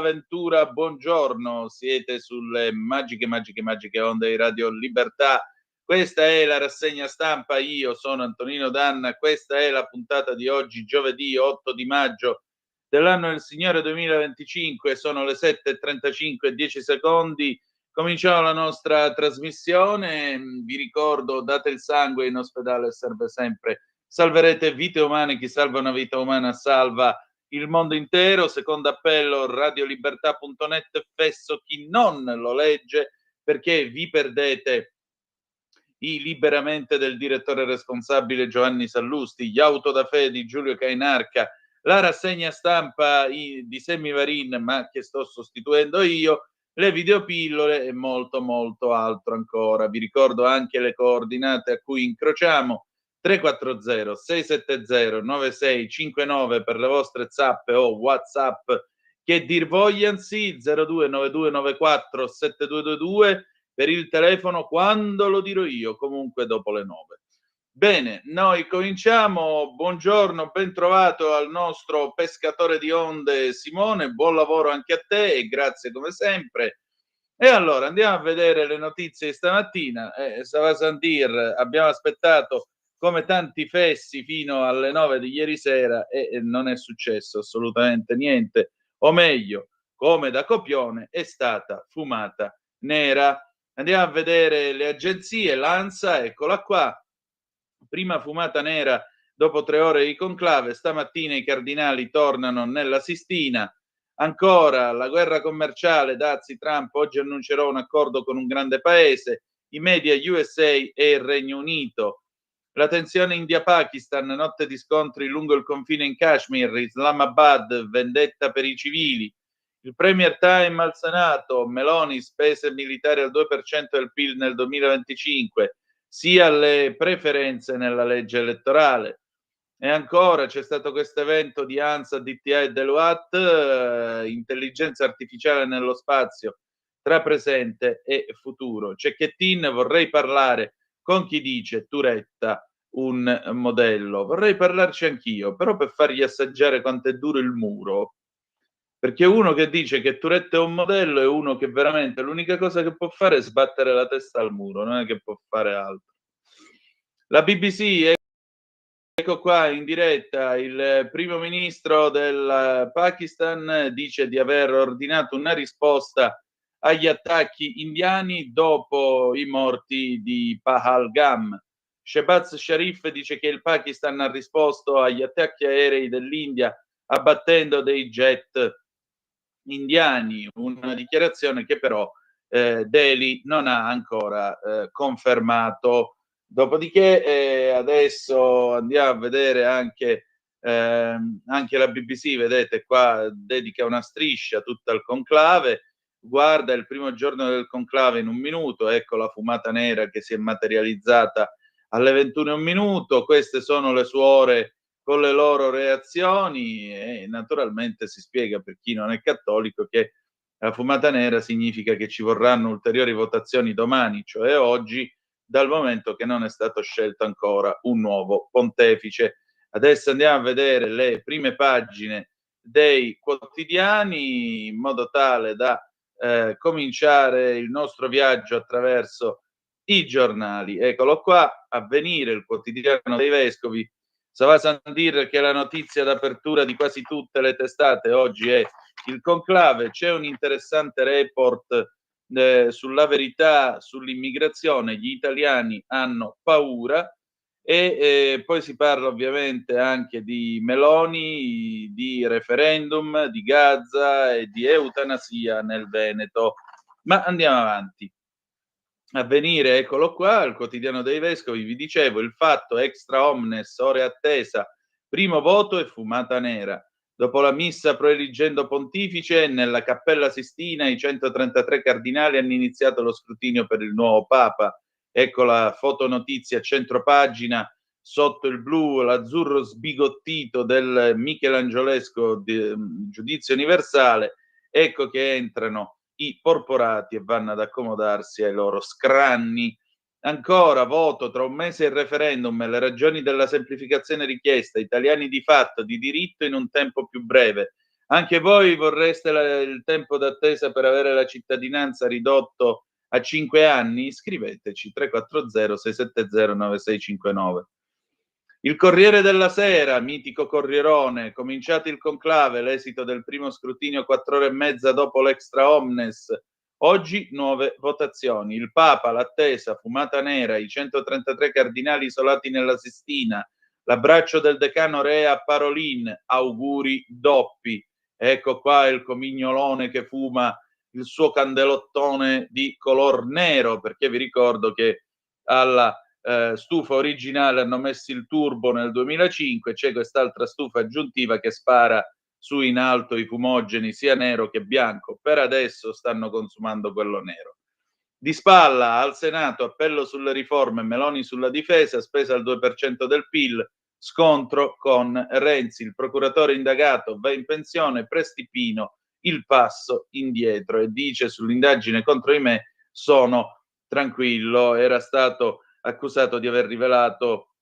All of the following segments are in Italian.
Ventura, buongiorno, siete sulle magiche onde di Radio Libertà. Questa è la rassegna stampa, io sono Antonino Danna, questa è la puntata di oggi, giovedì 8 di maggio dell'anno del Signore 2025, sono le 7:35 e 10 secondi, cominciamo la nostra trasmissione, vi ricordo, date il sangue, in ospedale serve sempre, salverete vite umane, chi salva una vita umana salva il mondo intero. Secondo appello, radiolibertà.net, fesso chi non lo legge, perché vi perdete i Liberamente del direttore responsabile Giovanni Sallusti, gli Auto da Fe di Giulio Cainarca, la rassegna stampa di Semivarin, ma che sto sostituendo io, le videopillole e molto altro ancora. Vi ricordo anche le coordinate a cui incrociamo: 340 670 9659 per le vostre zappe o WhatsApp che dir vogliansi, 029294 7222 per il telefono quando lo dirò io, comunque dopo le 9. Bene, noi cominciamo. Buongiorno, ben trovato al nostro pescatore di onde Simone, buon lavoro anche a te e grazie come sempre. E allora andiamo a vedere le notizie di stamattina. Stava a sentir, abbiamo aspettato come tanti fessi fino alle 9 di ieri sera e non è successo assolutamente niente, o meglio, come da copione, è stata fumata nera. Andiamo a vedere le agenzie, l'ANSA, eccola qua, prima fumata nera dopo 3 ore di conclave, stamattina i cardinali tornano nella Sistina. Ancora la guerra commerciale, Dazi-Trump, oggi annuncerò un accordo con un grande paese, i media USA e il Regno Unito. La tensione India-Pakistan, notte di scontri lungo il confine in Kashmir, Islamabad, vendetta per i civili. Il Premier Time al Senato, Meloni, spese militari al 2% del PIL nel 2025, sia alle preferenze nella legge elettorale. E ancora c'è stato questo evento di ANSA, DTI e Deloitte, intelligenza artificiale nello spazio tra presente e futuro. Cecchettin, vorrei parlare con chi dice Turetta un modello. Vorrei parlarci anch'io, però per fargli assaggiare quanto è duro il muro. Perché uno che dice che Turetta è un modello è uno che veramente l'unica cosa che può fare è sbattere la testa al muro, non è che può fare altro. La BBC, ecco qua in diretta, il primo ministro del Pakistan dice di aver ordinato una risposta agli attacchi indiani dopo i morti di Pahalgam. Shehbaz Sharif dice che il Pakistan ha risposto agli attacchi aerei dell'India abbattendo dei jet indiani, una dichiarazione che però Delhi non ha ancora confermato. Dopodiché adesso andiamo a vedere anche la BBC, vedete qua dedica una striscia tutta al conclave, guarda il primo giorno del conclave in un minuto, ecco la fumata nera che si è materializzata alle 21:01, queste sono le suore con le loro reazioni e naturalmente si spiega per chi non è cattolico che la fumata nera significa che ci vorranno ulteriori votazioni domani, cioè oggi, dal momento che non è stato scelto ancora un nuovo pontefice. Adesso andiamo a vedere le prime pagine dei quotidiani in modo tale da cominciare il nostro viaggio attraverso i giornali. Eccolo qua, Avvenire, il quotidiano dei vescovi. Stava a dire che la notizia d'apertura di quasi tutte le testate oggi è il conclave. C'è un interessante report sulla verità sull'immigrazione, gli italiani hanno paura e poi si parla ovviamente anche di Meloni, di referendum, di Gaza e di eutanasia nel Veneto. Ma andiamo avanti. Avvenire, eccolo qua, il quotidiano dei vescovi, vi dicevo, il fatto extra omnes, ore attesa, primo voto e fumata nera. Dopo la missa proeliggendo pontifice, nella Cappella Sistina i 133 cardinali hanno iniziato lo scrutinio per il nuovo Papa. Ecco la fotonotizia a centropagina, sotto il blu, l'azzurro sbigottito del michelangiolesco Giudizio Universale. Ecco che entrano i porporati e vanno ad accomodarsi ai loro scranni. Ancora, voto tra un mese e il referendum e le ragioni della semplificazione richiesta, italiani di fatto, di diritto in un tempo più breve. Anche voi vorreste il tempo d'attesa per avere la cittadinanza ridotto a 5 anni? Scriveteci 340 670 9659. Il Corriere della Sera, mitico Corrierone, cominciato il conclave, l'esito del primo scrutinio 4 ore e mezza dopo l'extra omnes. Oggi nuove votazioni. Il Papa, l'attesa, fumata nera, i 133 cardinali isolati nella Sistina, l'abbraccio del decano Re a Parolin, auguri doppi. Ecco qua il comignolone che fuma il suo candelottone di color nero, perché vi ricordo che alla stufa originale hanno messo il turbo nel 2005, c'è quest'altra stufa aggiuntiva che spara su in alto i fumogeni sia nero che bianco. Per adesso stanno consumando quello nero. Di spalla al Senato, appello sulle riforme, Meloni sulla difesa, spesa al 2% del PIL, scontro con Renzi, il procuratore indagato va in pensione, Prestipino il passo indietro e dice sull'indagine contro di me sono tranquillo, era stato accusato di aver rivelato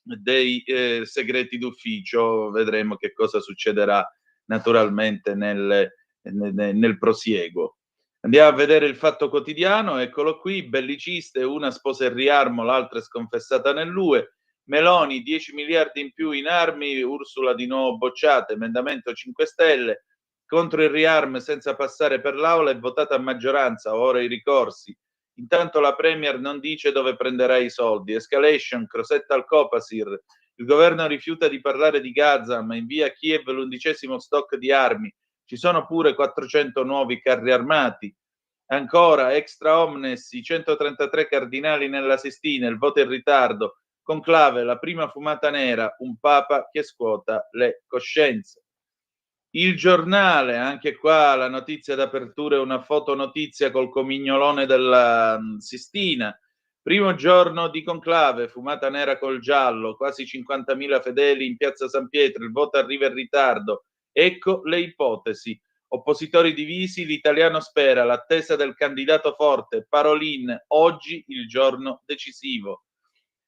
dei segreti d'ufficio, vedremo che cosa succederà naturalmente nel prosieguo. Andiamo a vedere il Fatto Quotidiano, eccolo qui, belliciste, una sposa il riarmo, l'altra è sconfessata nell'UE, Meloni 10 miliardi in più in armi, Ursula di nuovo bocciata, emendamento 5 Stelle, contro il riarm senza passare per l'Aula è votata a maggioranza, ora i ricorsi. Intanto la Premier non dice dove prenderà i soldi. Escalation, Crosetta al Copasir. Il governo rifiuta di parlare di Gaza, ma invia a Kiev l'11° stock di armi. Ci sono pure 400 nuovi carri armati. Ancora, extra omnes, i 133 cardinali nella Sistina, il voto in ritardo. Conclave, la prima fumata nera, un papa che scuota le coscienze. Il Giornale, anche qua la notizia d'apertura è una fotonotizia col comignolone della Sistina. Primo giorno di conclave, fumata nera col giallo, quasi 50.000 fedeli in piazza San Pietro, il voto arriva in ritardo. Ecco le ipotesi. Oppositori divisi, l'italiano spera, l'attesa del candidato forte, Parolin, oggi il giorno decisivo.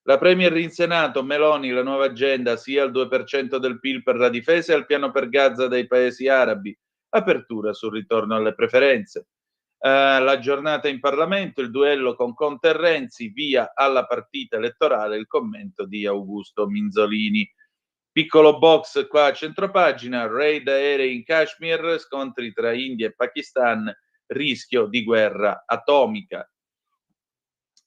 La Premier in Senato, Meloni, la nuova agenda, sia al 2% del PIL per la difesa e al piano per Gaza dai paesi arabi. Apertura sul ritorno alle preferenze. La giornata in Parlamento, il duello con Conte e Renzi, via alla partita elettorale, il commento di Augusto Minzolini. Piccolo box qua a centropagina, raid aerei in Kashmir, scontri tra India e Pakistan, rischio di guerra atomica.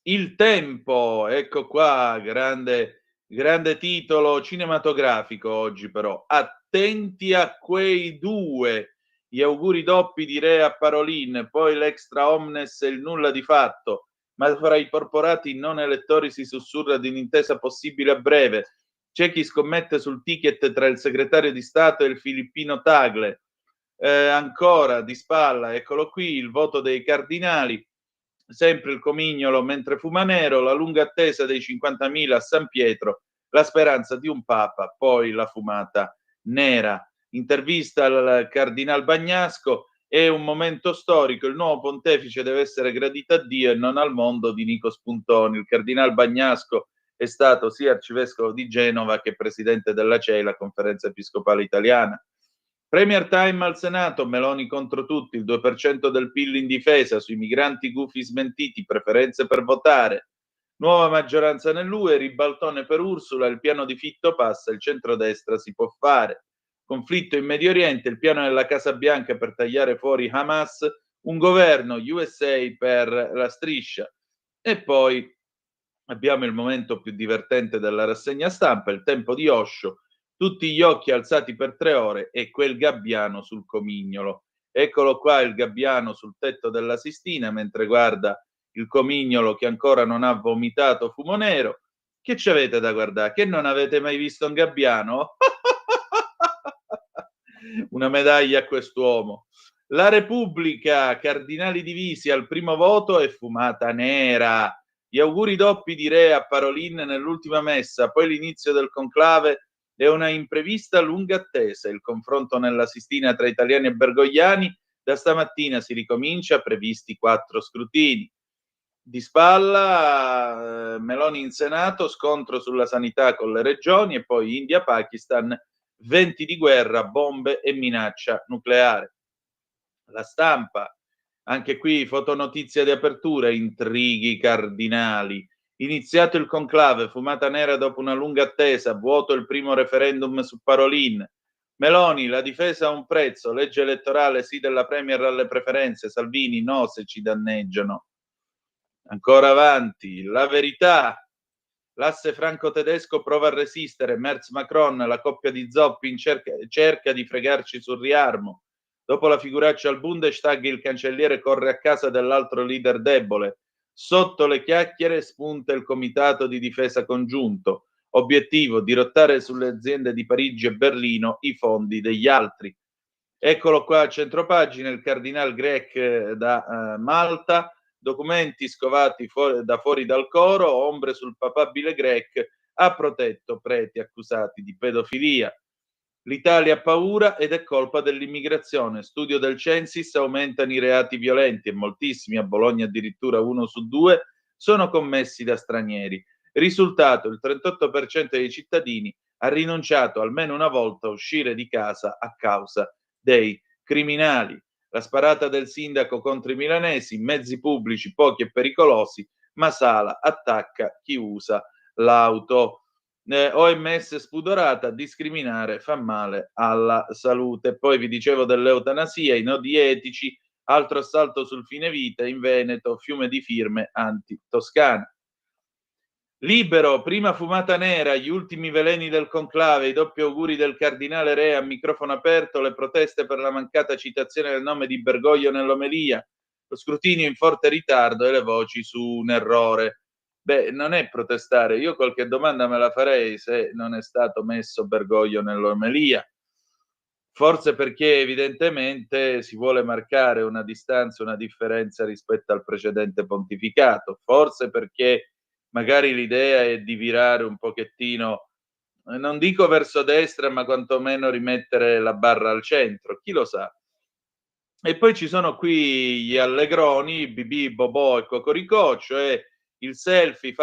Il Tempo, ecco qua, grande titolo cinematografico oggi però. Attenti a quei due, gli auguri doppi di Re a Parolin, poi l'extra omnes e il nulla di fatto, ma fra i porporati non elettori si sussurra di un'intesa possibile a breve. C'è chi scommette sul ticket tra il segretario di Stato e il filippino Tagle. Ancora di spalla, eccolo qui, il voto dei cardinali. Sempre il comignolo mentre fuma nero, la lunga attesa dei 50.000 a San Pietro, la speranza di un papa, poi la fumata nera. Intervista al cardinal Bagnasco, è un momento storico, il nuovo pontefice deve essere gradito a Dio e non al mondo di Nico Spuntoni. Il cardinal Bagnasco è stato sia arcivescovo di Genova che presidente della CEI, la Conferenza Episcopale Italiana. Premier time al Senato, Meloni contro tutti, il 2% del PIL in difesa, sui migranti gufi smentiti, preferenze per votare. Nuova maggioranza nell'UE, ribaltone per Ursula, il piano di Fitto passa, il centrodestra si può fare. Conflitto in Medio Oriente, il piano della Casa Bianca per tagliare fuori Hamas, un governo USA per la striscia. E poi abbiamo il momento più divertente della rassegna stampa, il tempo di Osho, tutti gli occhi alzati per 3 ore e quel gabbiano sul comignolo. Eccolo qua il gabbiano sul tetto della Sistina mentre guarda il comignolo che ancora non ha vomitato fumo nero. Che ci avete da guardare? Che non avete mai visto un gabbiano? Una medaglia a quest'uomo. La Repubblica, cardinali divisi al primo voto e fumata nera. Gli auguri doppi di Re a Parolin nell'ultima messa, poi l'inizio del conclave e una imprevista lunga attesa. Il confronto nella Sistina tra italiani e bergogliani. Da stamattina si ricomincia, previsti 4 scrutini. Di spalla, Meloni in Senato, scontro sulla sanità con le regioni e poi India-Pakistan, venti di guerra, bombe e minaccia nucleare. La Stampa, anche qui fotonotizia di apertura, intrighi cardinali. Iniziato il conclave, fumata nera dopo una lunga attesa, vuoto il primo referendum su Parolin. Meloni, la difesa ha un prezzo, legge elettorale sì della Premier alle preferenze, Salvini no se ci danneggiano. Ancora avanti, La Verità, l'asse franco-tedesco prova a resistere, Merz-Macron, la coppia di zoppi cerca di fregarci sul riarmo. Dopo la figuraccia al Bundestag, il cancelliere corre a casa dell'altro leader debole. Sotto le chiacchiere spunta il comitato di difesa congiunto. Obiettivo: dirottare sulle aziende di Parigi e Berlino i fondi degli altri. Eccolo qua a centropagina, il cardinal Grech da Malta, documenti scovati da fuori dal coro, ombre sul papabile Grech, ha protetto preti accusati di pedofilia. L'Italia ha paura ed è colpa dell'immigrazione. Studio del Censis, aumentano i reati violenti e moltissimi, a Bologna addirittura 1 su 2, sono commessi da stranieri. Risultato, il 38% dei cittadini ha rinunciato almeno una volta a uscire di casa a causa dei criminali. La sparata del sindaco contro i milanesi, mezzi pubblici pochi e pericolosi, ma Sala attacca chi usa l'auto. OMS spudorata, discriminare fa male alla salute. Poi vi dicevo dell'eutanasia, i nodi etici, altro assalto sul fine vita in Veneto, fiume di firme anti-Toscana. Libero, prima fumata nera, gli ultimi veleni del conclave, i doppi auguri del cardinale Re a microfono aperto, le proteste per la mancata citazione del nome di Bergoglio nell'omelia, lo scrutinio in forte ritardo e le voci su un errore. Beh, non è protestare, io qualche domanda me la farei se non è stato messo Bergoglio nell'omelia. Forse perché evidentemente si vuole marcare una distanza, una differenza rispetto al precedente pontificato, forse perché magari l'idea è di virare un pochettino, non dico verso destra, ma quantomeno rimettere la barra al centro, chi lo sa. E poi ci sono qui gli allegroni, Bibì, Bobò e Cocoricò, cioè il selfie,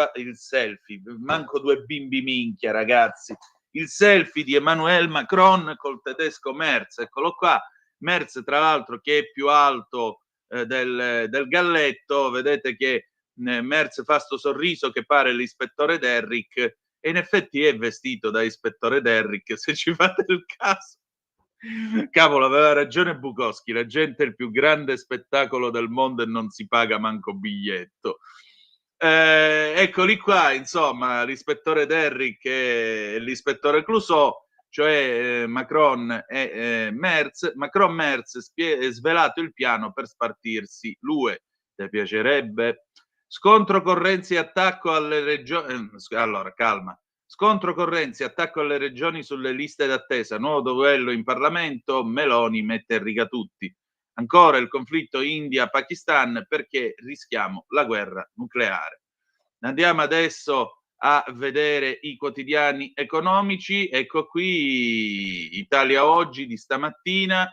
manco due bimbi minchia ragazzi, il selfie di Emmanuel Macron col tedesco Merz, eccolo qua, Merz tra l'altro che è più alto del galletto, vedete che Merz fa sto sorriso che pare l'ispettore Derrick e in effetti è vestito da ispettore Derrick, se ci fate il caso. Cavolo, aveva ragione Bukowski, la gente è il più grande spettacolo del mondo e non si paga manco biglietto. Eccoli qua, insomma, l'ispettore Derrick e l'ispettore Clouseau, cioè Macron e Merz. Macron Merz svelato il piano per spartirsi l'UE. Ti piacerebbe? Scontro Renzi e attacco alle regioni. Allora, calma. Scontro con Renzi, attacco alle regioni sulle liste d'attesa, nuovo duello in Parlamento, Meloni mette in riga tutti. Ancora il conflitto India-Pakistan perché rischiamo la guerra nucleare. Andiamo adesso a vedere i quotidiani economici. Ecco qui Italia Oggi di stamattina.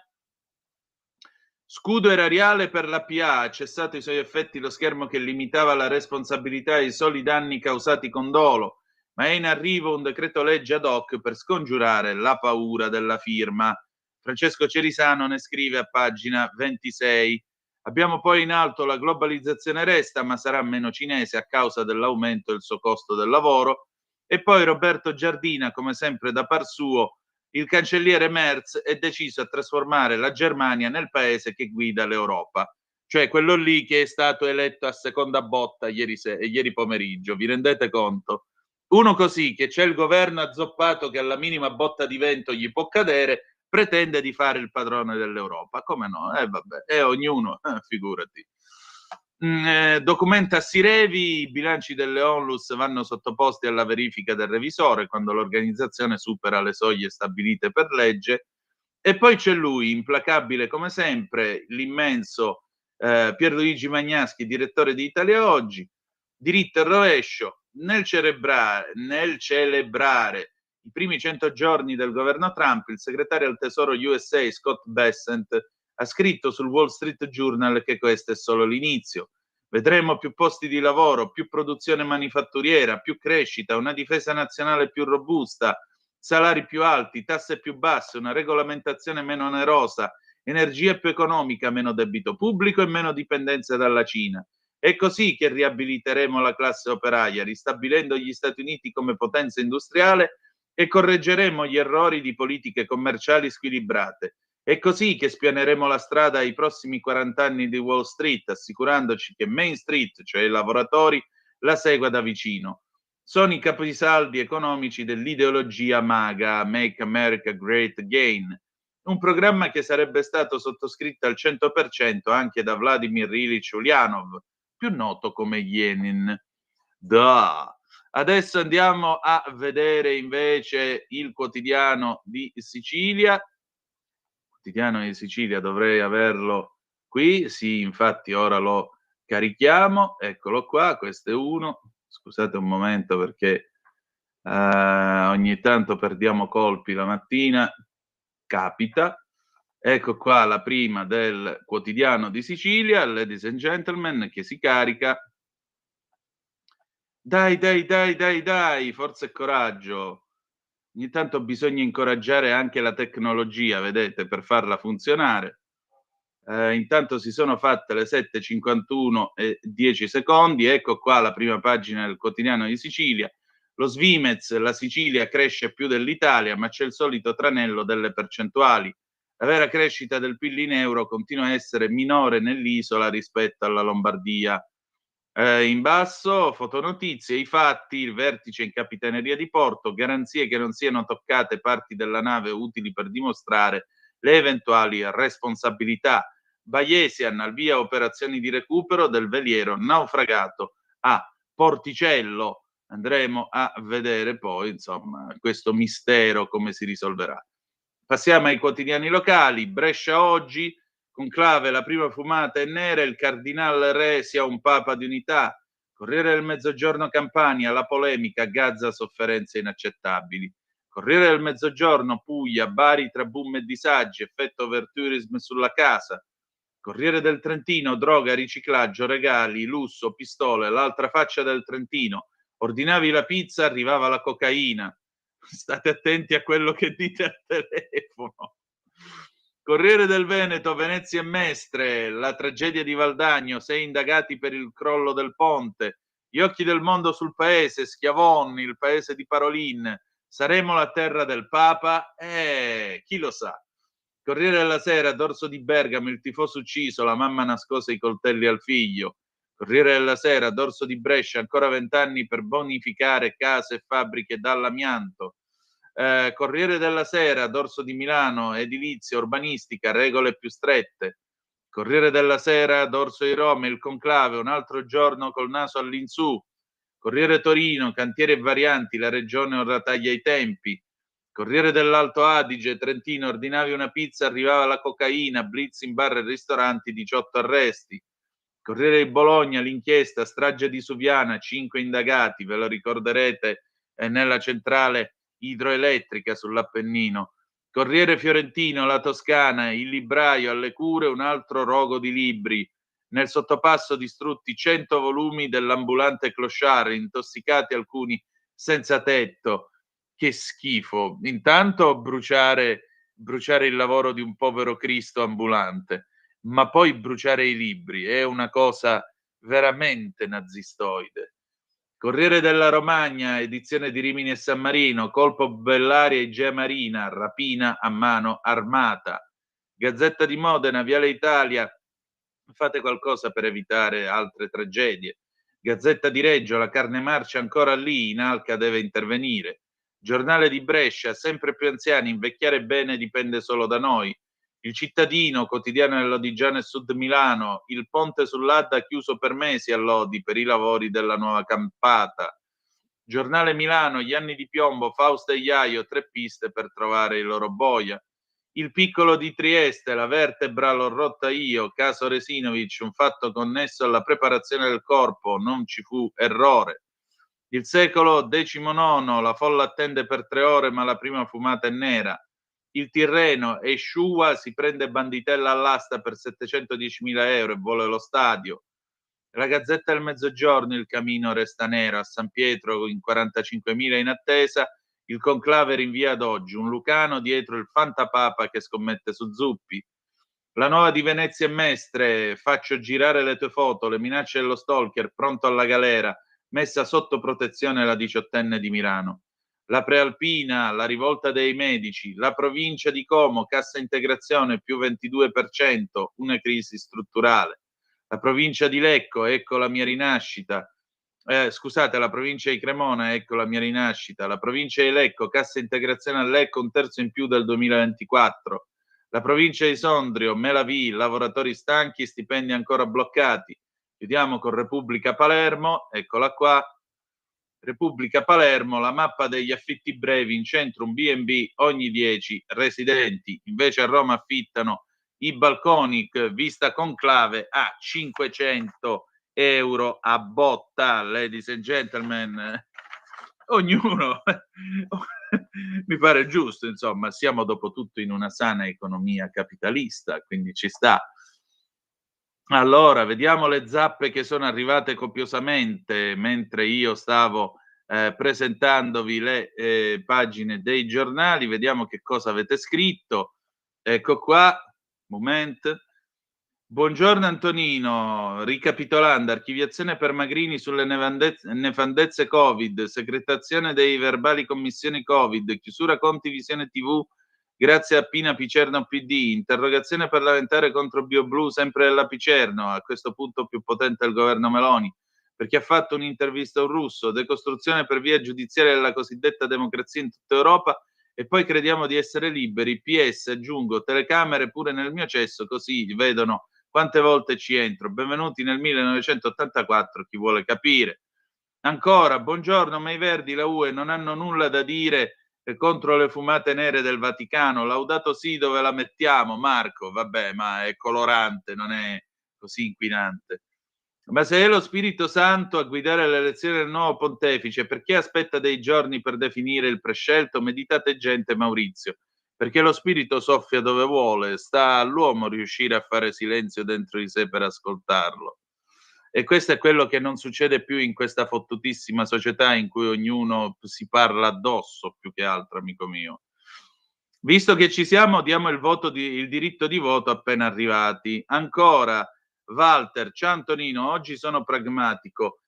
Scudo erariale per la PA, ha cessato i suoi effetti lo schermo che limitava la responsabilità ai soli danni causati con dolo, ma è in arrivo un decreto legge ad hoc per scongiurare la paura della firma. Francesco Cerisano ne scrive a pagina 26. Abbiamo poi in alto la globalizzazione resta, ma sarà meno cinese a causa dell'aumento del suo costo del lavoro. E poi Roberto Giardina, come sempre da par suo, il cancelliere Merz è deciso a trasformare la Germania nel paese che guida l'Europa, cioè quello lì che è stato eletto a seconda botta ieri pomeriggio. Vi rendete conto? Uno così, che c'è il governo azzoppato che alla minima botta di vento gli può cadere, pretende di fare il padrone dell'Europa. Come no? Vabbè, ognuno, figurati. Documenta Sirevi, i bilanci delle Onlus vanno sottoposti alla verifica del revisore quando l'organizzazione supera le soglie stabilite per legge. E poi c'è lui, implacabile come sempre, l'immenso Pierluigi Magnaschi, direttore di Italia Oggi, diritto e rovescio, nel celebrare i primi 100 giorni del governo Trump, il segretario al tesoro USA Scott Bessent ha scritto sul Wall Street Journal che questo è solo l'inizio. Vedremo più posti di lavoro, più produzione manifatturiera, più crescita, una difesa nazionale più robusta, salari più alti, tasse più basse, una regolamentazione meno onerosa, energia più economica, meno debito pubblico e meno dipendenza dalla Cina. È così che riabiliteremo la classe operaia, ristabilendo gli Stati Uniti come potenza industriale, e correggeremo gli errori di politiche commerciali squilibrate. È così che spianeremo la strada ai prossimi 40 anni di Wall Street, assicurandoci che Main Street, cioè i lavoratori, la segua da vicino. Sono i capisaldi economici dell'ideologia MAGA, Make America Great Again, un programma che sarebbe stato sottoscritto al 100% anche da Vladimir Ilyich Ulyanov, più noto come Lenin. Da. Adesso andiamo a vedere invece il quotidiano di Sicilia. Il quotidiano di Sicilia dovrei averlo qui, sì, infatti ora lo carichiamo, eccolo qua, questo è uno. Scusate un momento perché ogni tanto perdiamo colpi la mattina, capita. Ecco qua la prima del quotidiano di Sicilia, ladies and gentlemen, che si carica. Dai, dai, dai, dai, dai, forza e coraggio. Ogni tanto bisogna incoraggiare anche la tecnologia, vedete, per farla funzionare. Intanto si sono fatte le 7:51 e 10 secondi. Ecco qua la prima pagina del quotidiano di Sicilia. Lo Svimez, la Sicilia cresce più dell'Italia, ma c'è il solito tranello delle percentuali. La vera crescita del PIL in euro continua a essere minore nell'isola rispetto alla Lombardia. In basso, fotonotizie, i fatti, il vertice in capitaneria di porto, garanzie che non siano toccate parti della nave utili per dimostrare le eventuali responsabilità. Bayesian al via operazioni di recupero del veliero naufragato a Porticello. Andremo a vedere poi, insomma, questo mistero come si risolverà. Passiamo ai quotidiani locali. Brescia Oggi, conclave, la prima fumata è nera, il cardinal re sia un papa di unità. Corriere del Mezzogiorno Campania, la polemica, Gaza sofferenze inaccettabili. Corriere del Mezzogiorno Puglia, Bari tra boom e disagi, effetto overtourism sulla casa. Corriere del Trentino, droga, riciclaggio, regali, lusso, pistole, l'altra faccia del Trentino. Ordinavi la pizza, arrivava la cocaina. State attenti a quello che dite al telefono. Corriere del Veneto, Venezia e Mestre, la tragedia di Valdagno, 6 indagati per il crollo del ponte, gli occhi del mondo sul paese, Schiavon, il paese di Parolin, saremo la terra del Papa? Chi lo sa. Corriere della Sera, dorso di Bergamo, il tifoso ucciso, la mamma nascose i coltelli al figlio. Corriere della Sera, dorso di Brescia, ancora 20 anni per bonificare case e fabbriche dall'amianto. Corriere della Sera, dorso di Milano, edilizia, urbanistica, regole più strette. Corriere della Sera, dorso di Roma, il conclave, un altro giorno col naso all'insù. Corriere Torino, cantieri e varianti, la regione ora taglia i tempi. Corriere dell'Alto Adige, Trentino, ordinavi una pizza, arrivava la cocaina, blitz in bar e ristoranti, 18 arresti. Corriere di Bologna, l'inchiesta, strage di Suviana, 5 indagati, ve lo ricorderete, nella centrale idroelettrica sull'Appennino. Corriere Fiorentino, la Toscana, il libraio alle cure, un altro rogo di libri. Nel sottopasso distrutti 100 volumi dell'ambulante clochard, intossicati alcuni senza tetto. Che schifo. Intanto bruciare il lavoro di un povero Cristo ambulante, ma poi bruciare i libri è una cosa veramente nazistoide. Corriere della Romagna, edizione di Rimini e San Marino, colpo Bellaria e Igea Marina, rapina a mano armata. Gazzetta di Modena, Viale Italia, fate qualcosa per evitare altre tragedie. Gazzetta di Reggio, la carne marcia ancora lì, Inalca deve intervenire. Giornale di Brescia, sempre più anziani, invecchiare bene dipende solo da noi. Il Cittadino, quotidiano dell'Odigiano e Sud Milano, il ponte sull'Adda chiuso per mesi a Lodi per i lavori della nuova campata. Giornale Milano, gli anni di piombo, Fausto e Iaio, 3 piste per trovare il loro boia. Il Piccolo di Trieste, la vertebra l'ho rotta io, caso Resinovic, un fatto connesso alla preparazione del corpo, non ci fu errore. Il Secolo XIX, la folla attende per 3 ore ma la prima fumata è nera. Il Tirreno, Esciua si prende banditella all'asta per 710.000 euro e vuole lo stadio. La Gazzetta del Mezzogiorno, il camino resta nero, a San Pietro in 45.000 in attesa, Il conclave rinvia ad oggi. Un Lucano dietro il fantapapa che scommette su Zuppi. La nuova di Venezia e Mestre, faccio girare le tue foto, le minacce dello stalker, pronto alla galera, messa sotto protezione la diciottenne di Milano. La Prealpina, la rivolta dei medici, la provincia di Como, cassa integrazione più 22%, una crisi strutturale. La provincia di Lecco, ecco la mia rinascita. Scusate, la provincia di Cremona, ecco la mia rinascita. La provincia di Lecco, cassa integrazione a Lecco, un terzo in più del 2024. La provincia di Sondrio, Melavi, lavoratori stanchi, stipendi ancora bloccati. Chiudiamo con Repubblica Palermo, eccola qua. Repubblica Palermo, la mappa degli affitti brevi in centro, un B&B ogni 10 residenti. Invece a Roma affittano i balconi, vista conclave, a 500 euro a botta, ladies and gentlemen. Ognuno mi pare giusto, insomma, siamo dopo tutto in una sana economia capitalista, quindi ci sta. Allora, vediamo le zappe che sono arrivate copiosamente mentre io stavo presentandovi le pagine dei giornali. Vediamo che cosa avete scritto. Ecco qua, moment. Buongiorno Antonino, ricapitolando, archiviazione per Magrini sulle nefandezze Covid, secretazione dei verbali commissioni Covid, chiusura conti visione TV grazie a Pina Picerno PD, interrogazione parlamentare contro BioBlu sempre della Picerno, a questo punto più potente il governo Meloni, perché ha fatto un'intervista a un russo, decostruzione per via giudiziaria della cosiddetta democrazia in tutta Europa e poi crediamo di essere liberi, PS aggiungo, telecamere pure nel mio cesso così vedono quante volte ci entro. Benvenuti nel 1984, chi vuole capire. Ancora, buongiorno, ma i Verdi, la UE non hanno nulla da dire contro le fumate nere del Vaticano. Laudato sì, dove la mettiamo, Marco? Vabbè, ma è colorante, non è così inquinante. Ma se è lo Spirito Santo a guidare l'elezione del nuovo pontefice, perché aspetta dei giorni per definire il prescelto? Meditate gente, Maurizio. Perché lo spirito soffia dove vuole, sta all'uomo riuscire a fare silenzio dentro di sé per ascoltarlo. E questo è quello che non succede più in questa fottutissima società in cui ognuno si parla addosso più che altro, amico mio. Visto che ci siamo, diamo il diritto di voto appena arrivati. Ancora, Walter, ciao Antonino, oggi sono pragmatico.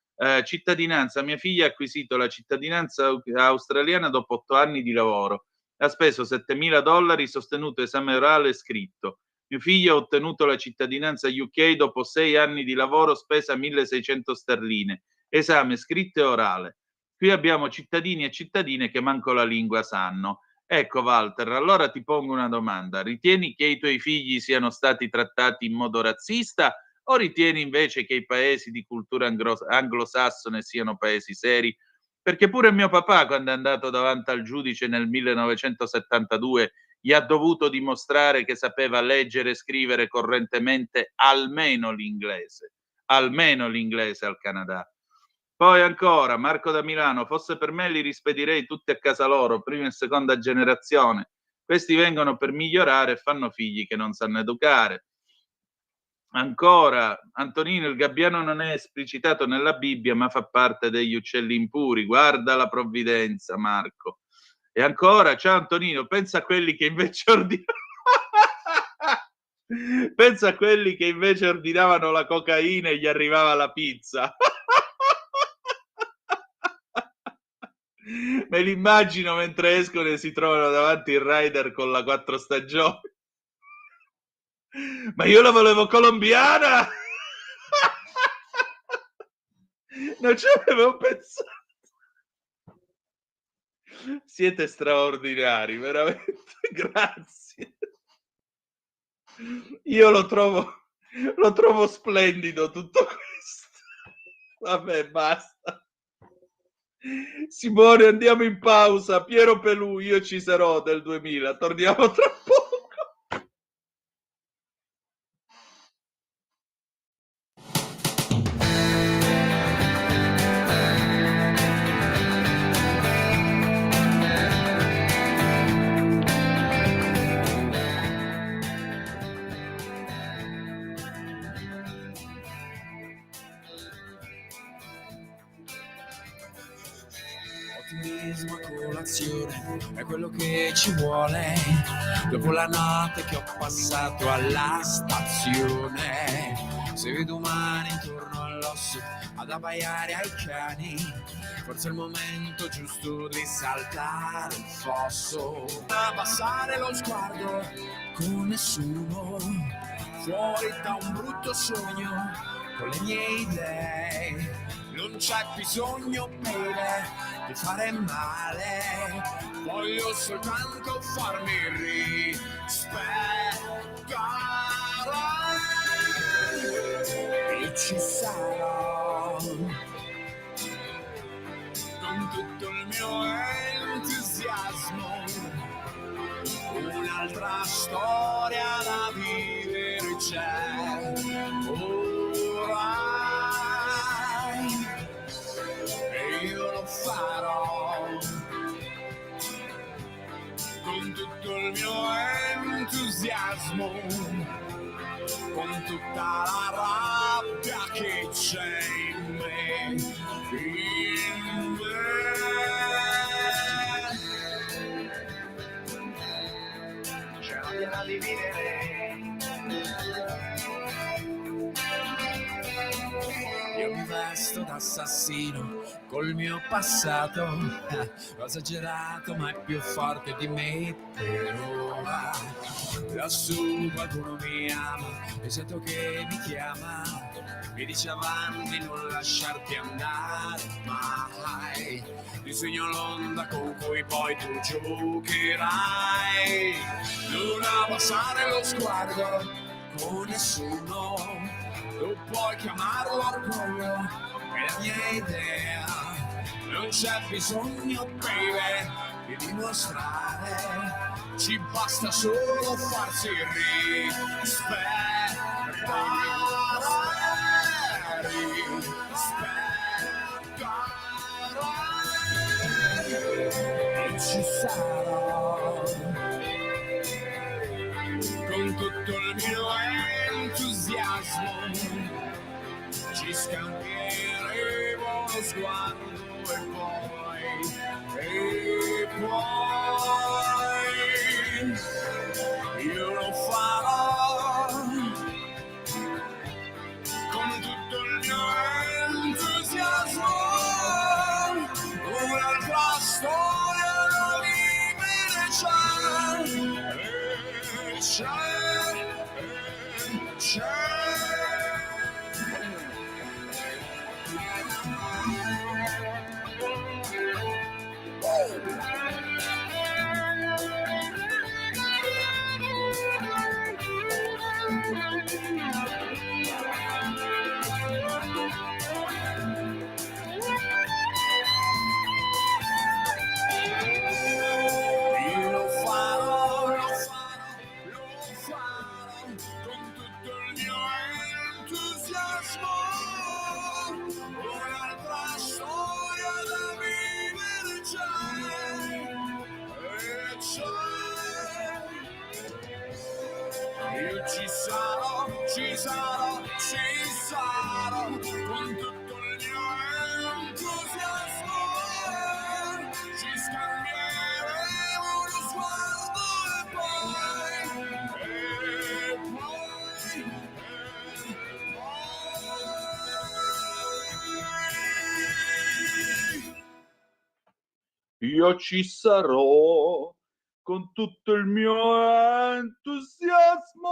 Cittadinanza, mia figlia ha acquisito la cittadinanza australiana dopo 8 anni di lavoro. Ha speso $7.000, sostenuto esame orale e scritto. Mio figlio ha ottenuto la cittadinanza UK dopo 6 anni di lavoro, spesa 1.600 sterline. Esame scritto e orale. Qui abbiamo cittadini e cittadine che manco la lingua sanno. Ecco Walter, allora ti pongo una domanda. Ritieni che i tuoi figli siano stati trattati in modo razzista o ritieni invece che i paesi di cultura anglosassone siano paesi seri? Perché pure mio papà, quando è andato davanti al giudice nel 1972, gli ha dovuto dimostrare che sapeva leggere e scrivere correntemente almeno l'inglese al Canada. Poi ancora, Marco da Milano, fosse per me li rispedirei tutti a casa loro, prima e seconda generazione. Questi vengono per migliorare e fanno figli che non sanno educare. Ancora, Antonino, il gabbiano non è esplicitato nella Bibbia, ma fa parte degli uccelli impuri. Guarda la provvidenza, Marco. E ancora, ciao Antonino, pensa a quelli che invece pensa a quelli che invece ordinavano la cocaina e gli arrivava la pizza. Me li immagino mentre escono e si trovano davanti il rider con la 4 stagioni. Ma io la volevo colombiana! Non ci avevo pensato. Siete straordinari, veramente. Grazie. Io lo trovo splendido tutto questo. Vabbè, basta. Simone, andiamo in pausa. Piero Pelù, io ci sarò del 2000. Torniamo tra poco. turismo a colazione è quello che ci vuole dopo la notte che ho passato alla stazione. Se vedo umani intorno all'osso ad abbaiare ai cani, forse è il momento giusto di saltare il fosso, abbassare lo sguardo con nessuno, fuori da un brutto sogno con le mie idee. Non c'è bisogno, baby, di fare male, voglio soltanto farmi rispettare. Io ci sarò con tutto il mio entusiasmo, un'altra storia da vivere c'è orai, e io lo farò con tutto il mio entusiasmo, con tutta la rabbia che c'è in me, in me. C'è la piena di vivere. Io mi vesto da assassino col mio passato, ho esagerato ma è più forte di me per ora. Lassù qualcuno mi ama e sento che mi chiama, mi dice avanti, non lasciarti andare mai, disegno l'onda con cui poi tu giocherai. Non abbassare lo sguardo con nessuno, tu puoi chiamarlo orgoglio, è la mia idea, non c'è bisogno, baby, di dimostrare, ci basta solo farsi rispettare. E ci sarò con tutto il mio entusiasmo, ci scambieremo lo sguardo e poi io lo farò con tutto il mio entusiasmo, un'altra storia da vivere c'è. Ci sarò con tutto il mio entusiasmo, ci scambieremo lo sguardo Io ci sarò con tutto il mio entusiasmo.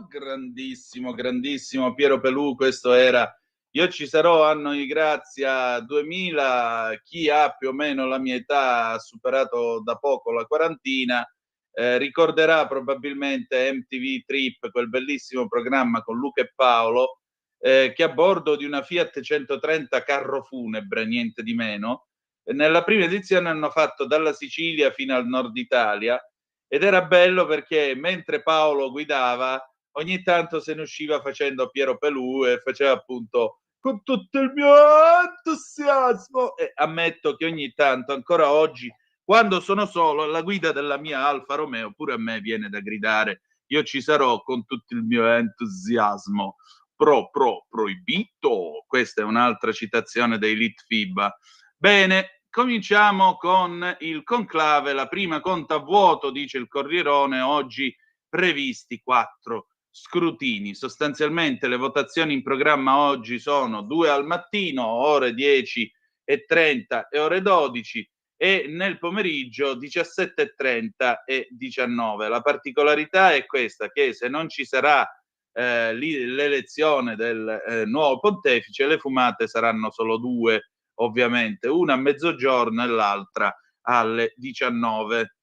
Grandissimo, grandissimo Piero Pelù, questo era Io ci sarò, anno di grazia 2000. Chi ha più o meno la mia età, ha superato da poco la quarantina, ricorderà probabilmente MTV Trip, quel bellissimo programma con Luca e Paolo, che a bordo di una Fiat 130 carro funebre, niente di meno, nella prima edizione hanno fatto dalla Sicilia fino al nord Italia, ed era bello perché mentre Paolo guidava ogni tanto se ne usciva facendo Piero Pelù e faceva appunto con tutto il mio entusiasmo, e ammetto che ogni tanto, ancora oggi, quando sono solo alla guida della mia Alfa Romeo, pure a me viene da gridare io ci sarò con tutto il mio entusiasmo. Proibito. Questa è un'altra citazione dei Litfiba. Bene, Cominciamo con il conclave, la prima conta a vuoto, dice il Corrierone, oggi previsti 4 scrutini. Sostanzialmente le votazioni in programma oggi sono 2 al mattino, ore 10:30 e ore 12, e nel pomeriggio 17:30 e 19. La particolarità è questa, che se non ci sarà l'elezione del nuovo pontefice, le fumate saranno solo 2, ovviamente, una a mezzogiorno e l'altra alle 19.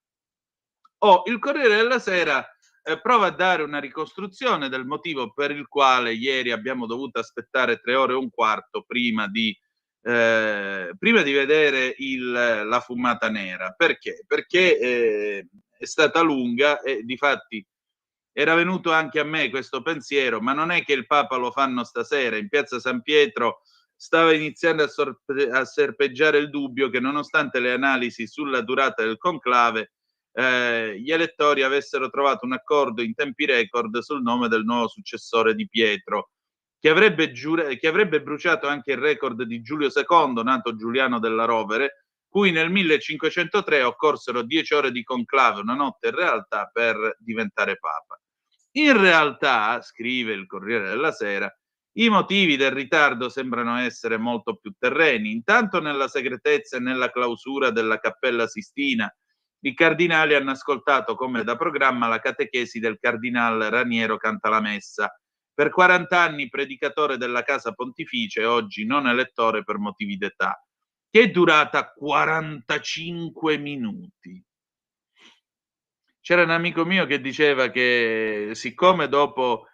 Il Corriere della Sera prova a dare una ricostruzione del motivo per il quale ieri abbiamo dovuto aspettare 3 ore e un quarto prima di vedere la fumata nera. Perché? Perché è stata lunga e difatti era venuto anche a me questo pensiero, ma non è che il Papa lo fanno stasera. In piazza San Pietro stava iniziando a serpeggiare il dubbio che, nonostante le analisi sulla durata del conclave, gli elettori avessero trovato un accordo in tempi record sul nome del nuovo successore di Pietro, che avrebbe bruciato anche il record di Giulio II, nato Giuliano della Rovere, cui nel 1503 occorsero 10 ore di conclave, una notte in realtà, per diventare Papa. In realtà, scrive il Corriere della Sera, i motivi del ritardo sembrano essere molto più terreni. Intanto, nella segretezza e nella clausura della Cappella Sistina, i cardinali hanno ascoltato come da programma la catechesi del cardinale Raniero Cantalamessa, per 40 anni predicatore della Casa Pontificia e oggi non elettore per motivi d'età, che è durata 45 minuti. C'era un amico mio che diceva che siccome dopo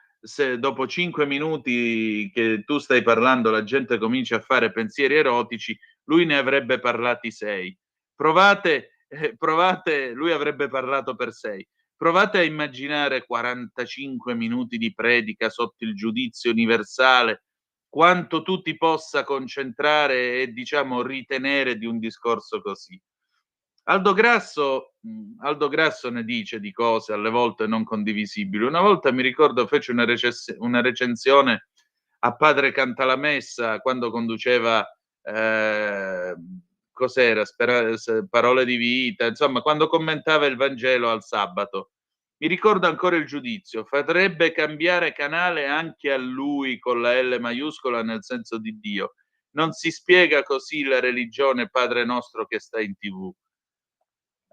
5 minuti che tu stai parlando la gente comincia a fare pensieri erotici, lui ne avrebbe parlati 6. Provate, lui avrebbe parlato per 6. Provate a immaginare 45 minuti di predica sotto il giudizio universale, quanto tu ti possa concentrare e, diciamo, ritenere di un discorso così. Aldo Grasso ne dice di cose alle volte non condivisibili. Una volta, mi ricordo, fece una recensione a padre Cantalamessa quando conduceva cos'era? Parole di vita, insomma, quando commentava il Vangelo al sabato. Mi ricordo ancora il giudizio: farebbe cambiare canale anche a lui con la L maiuscola, nel senso di Dio. Non si spiega così la religione, Padre nostro che sta in TV.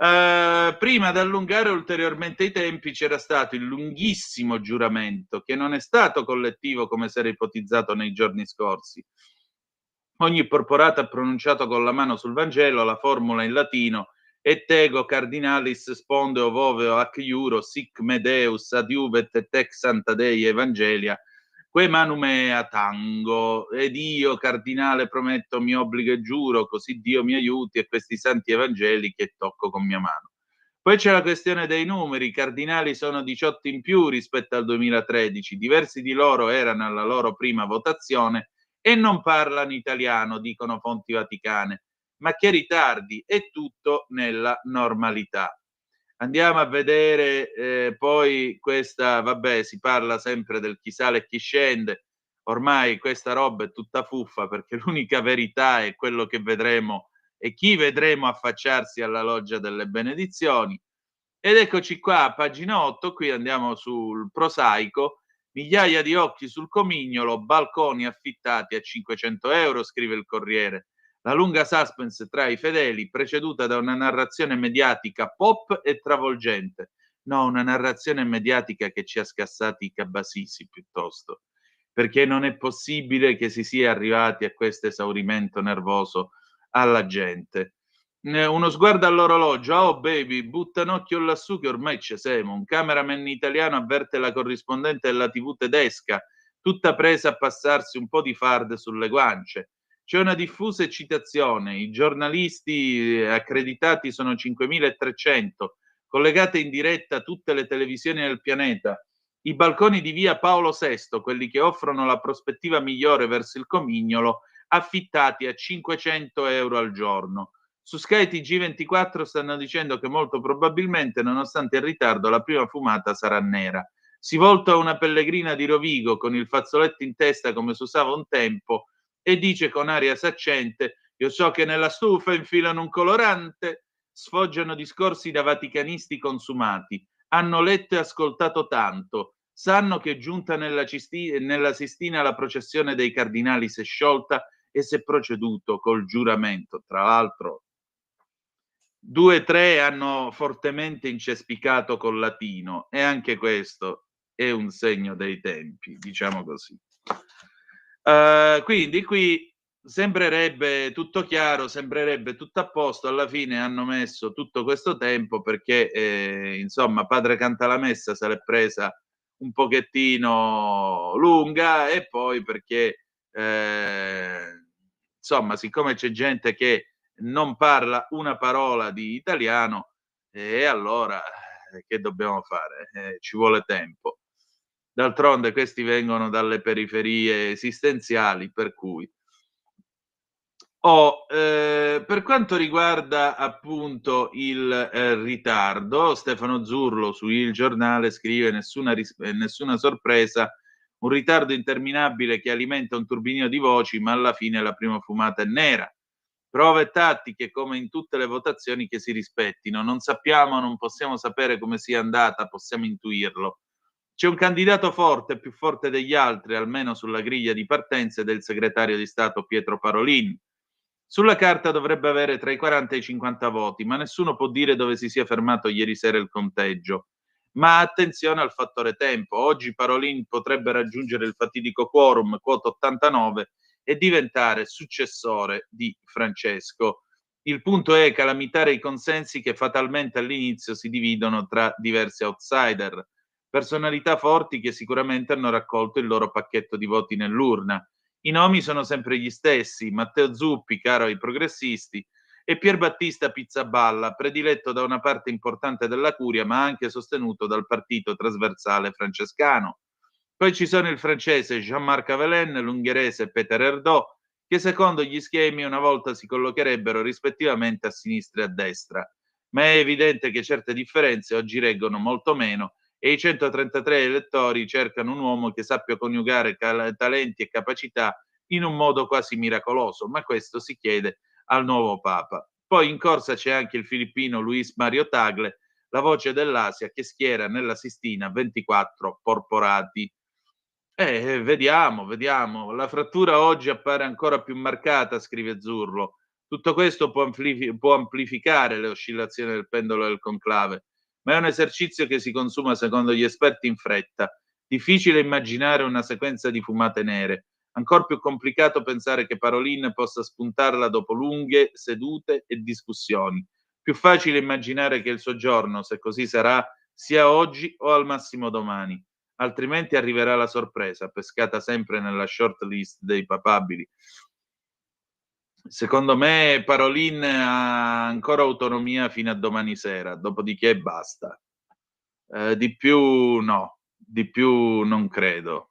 Prima di allungare ulteriormente i tempi c'era stato il lunghissimo giuramento, che non è stato collettivo come si era ipotizzato nei giorni scorsi. Ogni porporato ha pronunciato con la mano sul Vangelo la formula in latino: et ego cardinalis spondeo voveo ac iuro sic me Deus adiuvet et ex santa Dei Evangelia que manum ea tango, ed io cardinale prometto, mi obbligo e giuro, così Dio mi aiuti, e questi santi evangeli che tocco con mia mano. Poi c'è la questione dei numeri: i cardinali sono 18 in più rispetto al 2013, diversi di loro erano alla loro prima votazione e non parlano italiano, dicono fonti vaticane. Ma che ritardi, è tutto nella normalità. Andiamo a vedere poi questa, vabbè, si parla sempre del chi sale e chi scende. Ormai questa roba è tutta fuffa, perché l'unica verità è quello che vedremo e chi vedremo affacciarsi alla loggia delle benedizioni. Ed eccoci qua a pagina 8, qui andiamo sul prosaico: migliaia di occhi sul Comignolo, balconi affittati a 500 euro, scrive il Corriere. La lunga suspense tra i fedeli, preceduta da una narrazione mediatica pop e travolgente. No, una narrazione mediatica che ci ha scassati i Cabasisi, piuttosto, perché non è possibile che si sia arrivati a questo esaurimento nervoso alla gente. Uno sguardo all'orologio: oh baby, butta un occhio lassù che ormai ci siamo. Un cameraman italiano avverte la corrispondente della TV tedesca, tutta presa a passarsi un po' di farde sulle guance. C'è una diffusa eccitazione: i giornalisti accreditati sono 5.300, collegate in diretta a tutte le televisioni del pianeta. I balconi di via Paolo VI, quelli che offrono la prospettiva migliore verso il Comignolo, affittati a 500 euro al giorno. Su Sky TG24 stanno dicendo che molto probabilmente, nonostante il ritardo, la prima fumata sarà nera. Si volta una pellegrina di Rovigo con il fazzoletto in testa come si usava un tempo e dice con aria saccente: Io so che nella stufa infilano un colorante, sfoggiano discorsi da vaticanisti consumati, hanno letto e ascoltato tanto, sanno che è giunta nella Sistina la processione dei cardinali si è sciolta e si è proceduto col giuramento. Tra l'altro 2 o 3 hanno fortemente incespicato col latino e anche questo è un segno dei tempi, diciamo così. Quindi qui sembrerebbe tutto chiaro, sembrerebbe tutto a posto, alla fine hanno messo tutto questo tempo perché insomma padre Cantalamessa se l'è presa un pochettino lunga e poi perché insomma siccome c'è gente che non parla una parola di italiano e allora che dobbiamo fare? Ci vuole tempo. D'altronde questi vengono dalle periferie esistenziali, per cui per quanto riguarda appunto il ritardo, Stefano Zurlo su Il Giornale scrive nessuna sorpresa, un ritardo interminabile che alimenta un turbinio di voci, ma alla fine la prima fumata è nera. Prove tattiche come in tutte le votazioni che si rispettino. Non sappiamo, non possiamo sapere come sia andata, possiamo intuirlo. C'è un candidato forte, più forte degli altri, almeno sulla griglia di partenza, ed è il segretario di Stato Pietro Parolin. Sulla carta dovrebbe avere tra i 40 e i 50 voti, ma nessuno può dire dove si sia fermato ieri sera il conteggio. Ma attenzione al fattore tempo. Oggi Parolin potrebbe raggiungere il fatidico quorum, quota 89, e diventare successore di Francesco. Il punto è calamitare i consensi che fatalmente all'inizio si dividono tra diversi outsider, personalità forti che sicuramente hanno raccolto il loro pacchetto di voti nell'urna. I nomi sono sempre gli stessi: Matteo Zuppi, caro ai progressisti, e Pierbattista Pizzaballa, prediletto da una parte importante della curia, ma anche sostenuto dal partito trasversale francescano. Poi ci sono il francese Jean-Marc Avelain, l'ungherese Peter Erdò, che secondo gli schemi una volta si collocherebbero rispettivamente a sinistra e a destra. Ma è evidente che certe differenze oggi reggono molto meno e i 133 elettori cercano un uomo che sappia coniugare talenti e capacità in un modo quasi miracoloso, ma questo si chiede al nuovo Papa. Poi in corsa c'è anche il filippino Luis Mario Tagle, la voce dell'Asia, che schiera nella Sistina 24 porporati. Vediamo, vediamo. La frattura oggi appare ancora più marcata, scrive Zurlo. Tutto questo può amplificare le oscillazioni del pendolo del conclave, ma è un esercizio che si consuma secondo gli esperti in fretta. Difficile immaginare una sequenza di fumate nere. Ancor più complicato pensare che Parolin possa spuntarla dopo lunghe sedute e discussioni. Più facile immaginare che il suo giorno, se così sarà, sia oggi o al massimo domani. Altrimenti arriverà la sorpresa, pescata sempre nella short list dei papabili. Secondo me Parolin ha ancora autonomia fino a domani sera, dopodiché basta. Di più no, di più non credo.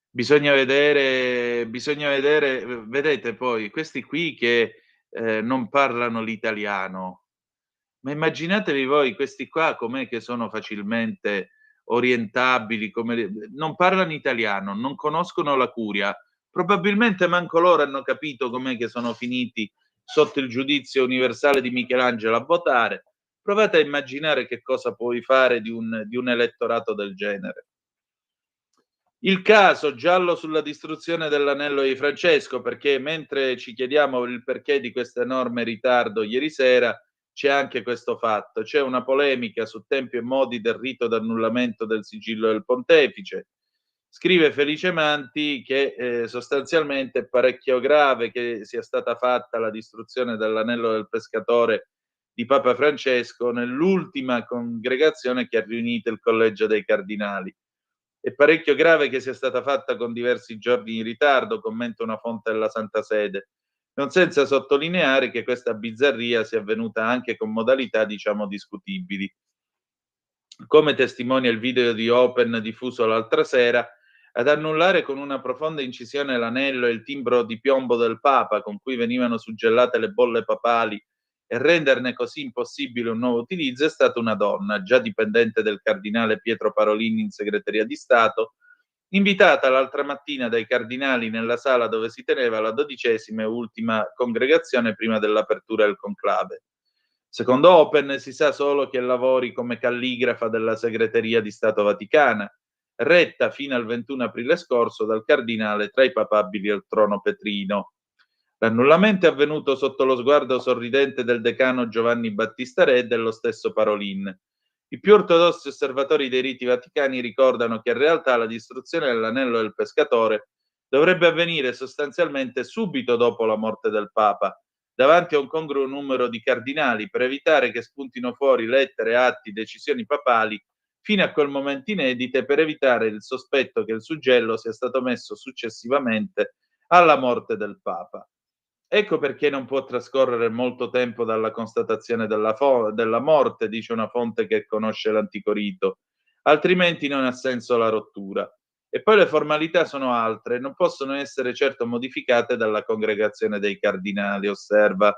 Bisogna vedere, vedete poi questi qui che non parlano l'italiano, ma immaginatevi voi questi qua com'è che sono facilmente orientabili, come non parlano italiano, non conoscono la curia, probabilmente manco loro hanno capito com'è che sono finiti sotto il giudizio universale di Michelangelo a votare. Provate a immaginare che cosa puoi fare di un elettorato del genere. Il caso giallo sulla distruzione dell'anello di Francesco, perché mentre ci chiediamo il perché di questo enorme ritardo ieri sera, c'è anche questo fatto. C'è una polemica su tempi e modi del rito d'annullamento del sigillo del pontefice. Scrive Felice Manti che sostanzialmente è parecchio grave che sia stata fatta la distruzione dell'anello del pescatore di Papa Francesco nell'ultima congregazione che ha riunito il collegio dei cardinali. È parecchio grave che sia stata fatta con diversi giorni di ritardo, commenta una fonte della Santa Sede, non senza sottolineare che questa bizzarria sia avvenuta anche con modalità, diciamo, discutibili. Come testimonia il video di Open diffuso l'altra sera, ad annullare con una profonda incisione l'anello e il timbro di piombo del Papa con cui venivano suggellate le bolle papali e renderne così impossibile un nuovo utilizzo è stata una donna, già dipendente del cardinale Pietro Parolin in segreteria di Stato, invitata l'altra mattina dai cardinali nella sala dove si teneva la 12ª e ultima congregazione prima dell'apertura del conclave. Secondo Open si sa solo che lavori come calligrafa della segreteria di Stato Vaticana, retta fino al 21 aprile scorso dal cardinale tra i papabili al trono Petrino. L'annullamento è avvenuto sotto lo sguardo sorridente del decano Giovanni Battista Re e dello stesso Parolin. I più ortodossi osservatori dei riti vaticani ricordano che in realtà la distruzione dell'anello del pescatore dovrebbe avvenire sostanzialmente subito dopo la morte del Papa, davanti a un congruo numero di cardinali, per evitare che spuntino fuori lettere, atti, decisioni papali fino a quel momento inedite, per evitare il sospetto che il suggello sia stato messo successivamente alla morte del Papa. Ecco perché non può trascorrere molto tempo dalla constatazione della morte, dice una fonte che conosce l'antico rito, altrimenti non ha senso la rottura. E poi le formalità sono altre, non possono essere certo modificate dalla congregazione dei cardinali, osserva.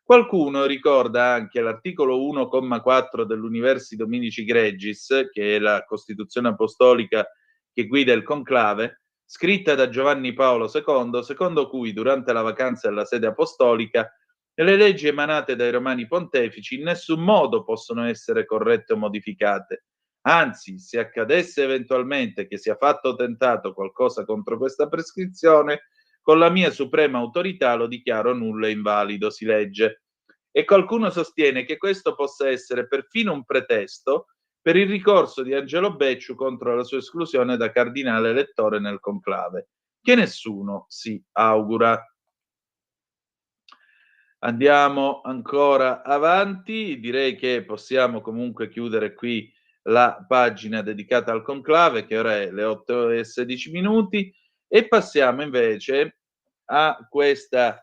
Qualcuno ricorda anche l'articolo 1,4 dell'Universi Dominici Gregis, che è la Costituzione Apostolica che guida il conclave, scritta da Giovanni Paolo II, secondo cui durante la vacanza della sede apostolica le leggi emanate dai romani pontefici in nessun modo possono essere corrette o modificate. Anzi, se accadesse eventualmente che sia fatto o tentato qualcosa contro questa prescrizione, con la mia suprema autorità lo dichiaro nullo e invalido, si legge. E qualcuno sostiene che questo possa essere perfino un pretesto per il ricorso di Angelo Becciu contro la sua esclusione da cardinale elettore nel conclave, che nessuno si augura. Andiamo ancora avanti, direi che possiamo comunque chiudere qui la pagina dedicata al conclave, che ora è le 8:16, e passiamo invece a questa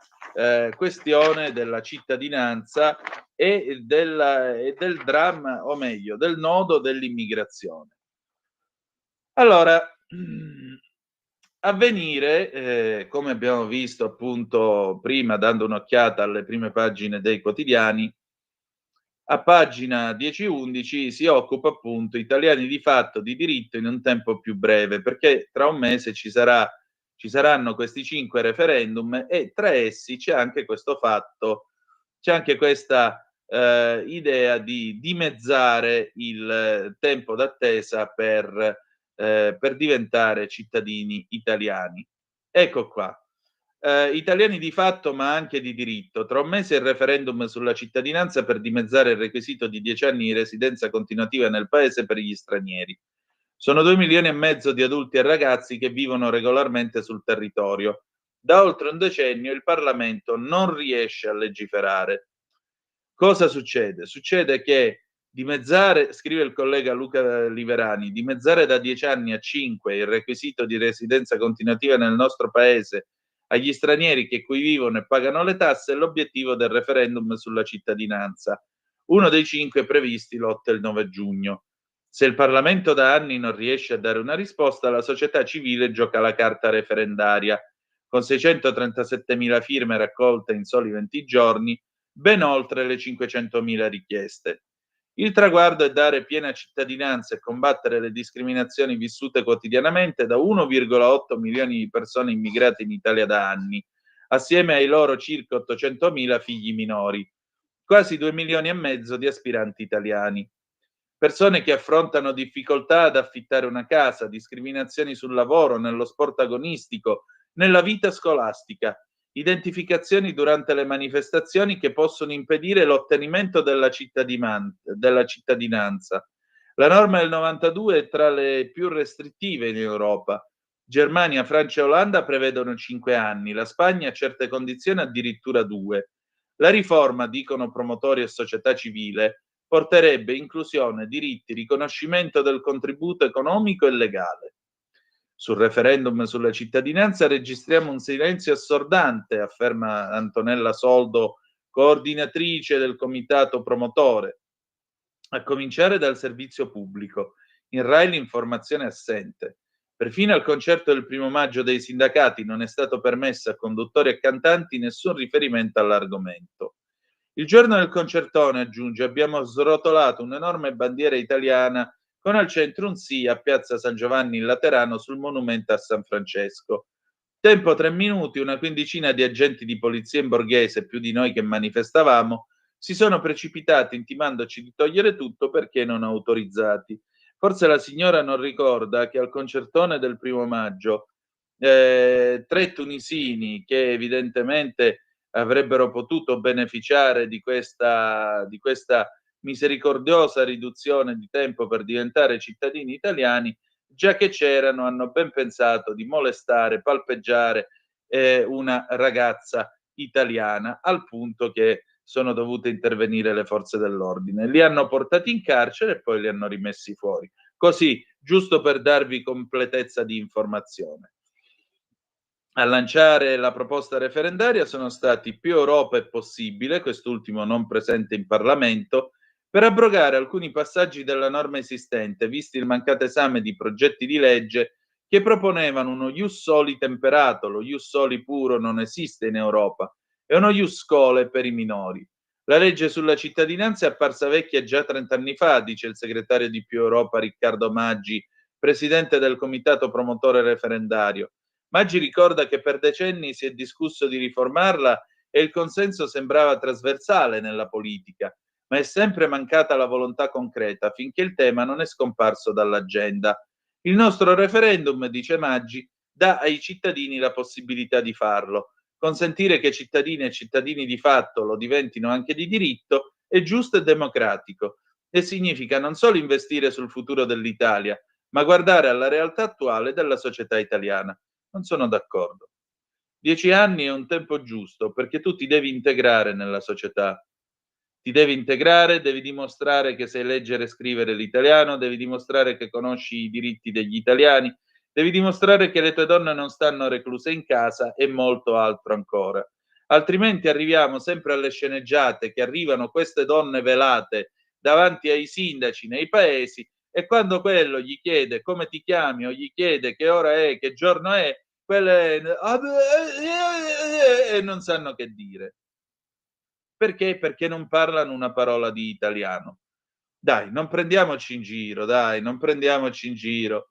questione della cittadinanza e del dramma, o meglio, del nodo dell'immigrazione. Allora, a venire, come abbiamo visto appunto prima dando un'occhiata alle prime pagine dei quotidiani, a pagina 10-11 si occupa appunto italiani di fatto, di diritto in un tempo più breve, perché tra un mese ci saranno questi 5 referendum e tra essi c'è anche questo fatto, c'è anche questa idea di dimezzare il tempo d'attesa per diventare cittadini italiani. Ecco qua. Italiani di fatto ma anche di diritto. Tra un mese il referendum sulla cittadinanza per dimezzare il requisito di 10 anni di residenza continuativa nel paese per gli stranieri. Sono 2 milioni e mezzo di adulti e ragazzi che vivono regolarmente sul territorio. Da oltre un decennio il Parlamento non riesce a legiferare. Cosa succede? Succede che dimezzare, scrive il collega Luca Liverani, dimezzare da 10 anni a 5 il requisito di residenza continuativa nel nostro paese agli stranieri che qui vivono e pagano le tasse è l'obiettivo del referendum sulla cittadinanza, uno dei 5 previsti l'8 e il 9 giugno. Se il Parlamento da anni non riesce a dare una risposta, la società civile gioca la carta referendaria. Con 637.000 firme raccolte in soli 20 giorni, ben oltre le 500.000 richieste. Il traguardo è dare piena cittadinanza e combattere le discriminazioni vissute quotidianamente da 1,8 milioni di persone immigrate in Italia da anni, assieme ai loro circa 800.000 figli minori, quasi 2 milioni e mezzo di aspiranti italiani. Persone che affrontano difficoltà ad affittare una casa, discriminazioni sul lavoro, nello sport agonistico, nella vita scolastica, identificazioni durante le manifestazioni che possono impedire l'ottenimento della cittadinanza. La norma del 92 è tra le più restrittive in Europa. Germania, Francia e Olanda prevedono 5 anni, la Spagna a certe condizioni addirittura 2. La riforma, dicono promotori e società civile, porterebbe inclusione, diritti, riconoscimento del contributo economico e legale. Sul referendum sulla cittadinanza registriamo un silenzio assordante, afferma Antonella Soldo, coordinatrice del comitato promotore, a cominciare dal servizio pubblico. In Rai l'informazione è assente. Perfino al concerto del 1° maggio dei sindacati non è stato permesso a conduttori e cantanti nessun riferimento all'argomento. Il giorno del concertone, aggiunge, abbiamo srotolato un'enorme bandiera italiana con al centro un sì a Piazza San Giovanni in Laterano sul monumento a San Francesco. Tempo 3 minuti, una quindicina di agenti di polizia in borghese, più di noi che manifestavamo, si sono precipitati intimandoci di togliere tutto perché non autorizzati. Forse la signora non ricorda che al concertone del 1° maggio 3 tunisini che evidentemente avrebbero potuto beneficiare di questa misericordiosa riduzione di tempo per diventare cittadini italiani, già che c'erano, hanno ben pensato di molestare, palpeggiare una ragazza italiana, al punto che sono dovute intervenire le forze dell'ordine. Li hanno portati in carcere e poi li hanno rimessi fuori. Così, giusto per darvi completezza di informazione. A lanciare la proposta referendaria sono stati Più Europa è possibile, quest'ultimo non presente in Parlamento, per abrogare alcuni passaggi della norma esistente, visti il mancato esame di progetti di legge che proponevano uno ius soli temperato. Lo ius soli puro non esiste in Europa, è uno ius scholae per i minori. La legge sulla cittadinanza è apparsa vecchia già 30 anni fa, dice il segretario di Più Europa Riccardo Maggi, presidente del comitato promotore referendario. Maggi ricorda che per decenni si è discusso di riformarla e il consenso sembrava trasversale nella politica, ma è sempre mancata la volontà concreta finché il tema non è scomparso dall'agenda. Il nostro referendum, dice Maggi, dà ai cittadini la possibilità di farlo. Consentire che cittadine e cittadini di fatto lo diventino anche di diritto è giusto e democratico e significa non solo investire sul futuro dell'Italia, ma guardare alla realtà attuale della società italiana. Non sono d'accordo. 10 anni è un tempo giusto perché tu ti devi integrare nella società. Ti devi integrare, devi dimostrare che sai leggere e scrivere l'italiano, devi dimostrare che conosci i diritti degli italiani, devi dimostrare che le tue donne non stanno recluse in casa e molto altro ancora. Altrimenti arriviamo sempre alle sceneggiate che arrivano queste donne velate davanti ai sindaci nei paesi e quando quello gli chiede come ti chiami o gli chiede che ora è, che giorno è, quelle e non sanno che dire. Perché? Perché non parlano una parola di italiano. Dai, non prendiamoci in giro, dai, non prendiamoci in giro.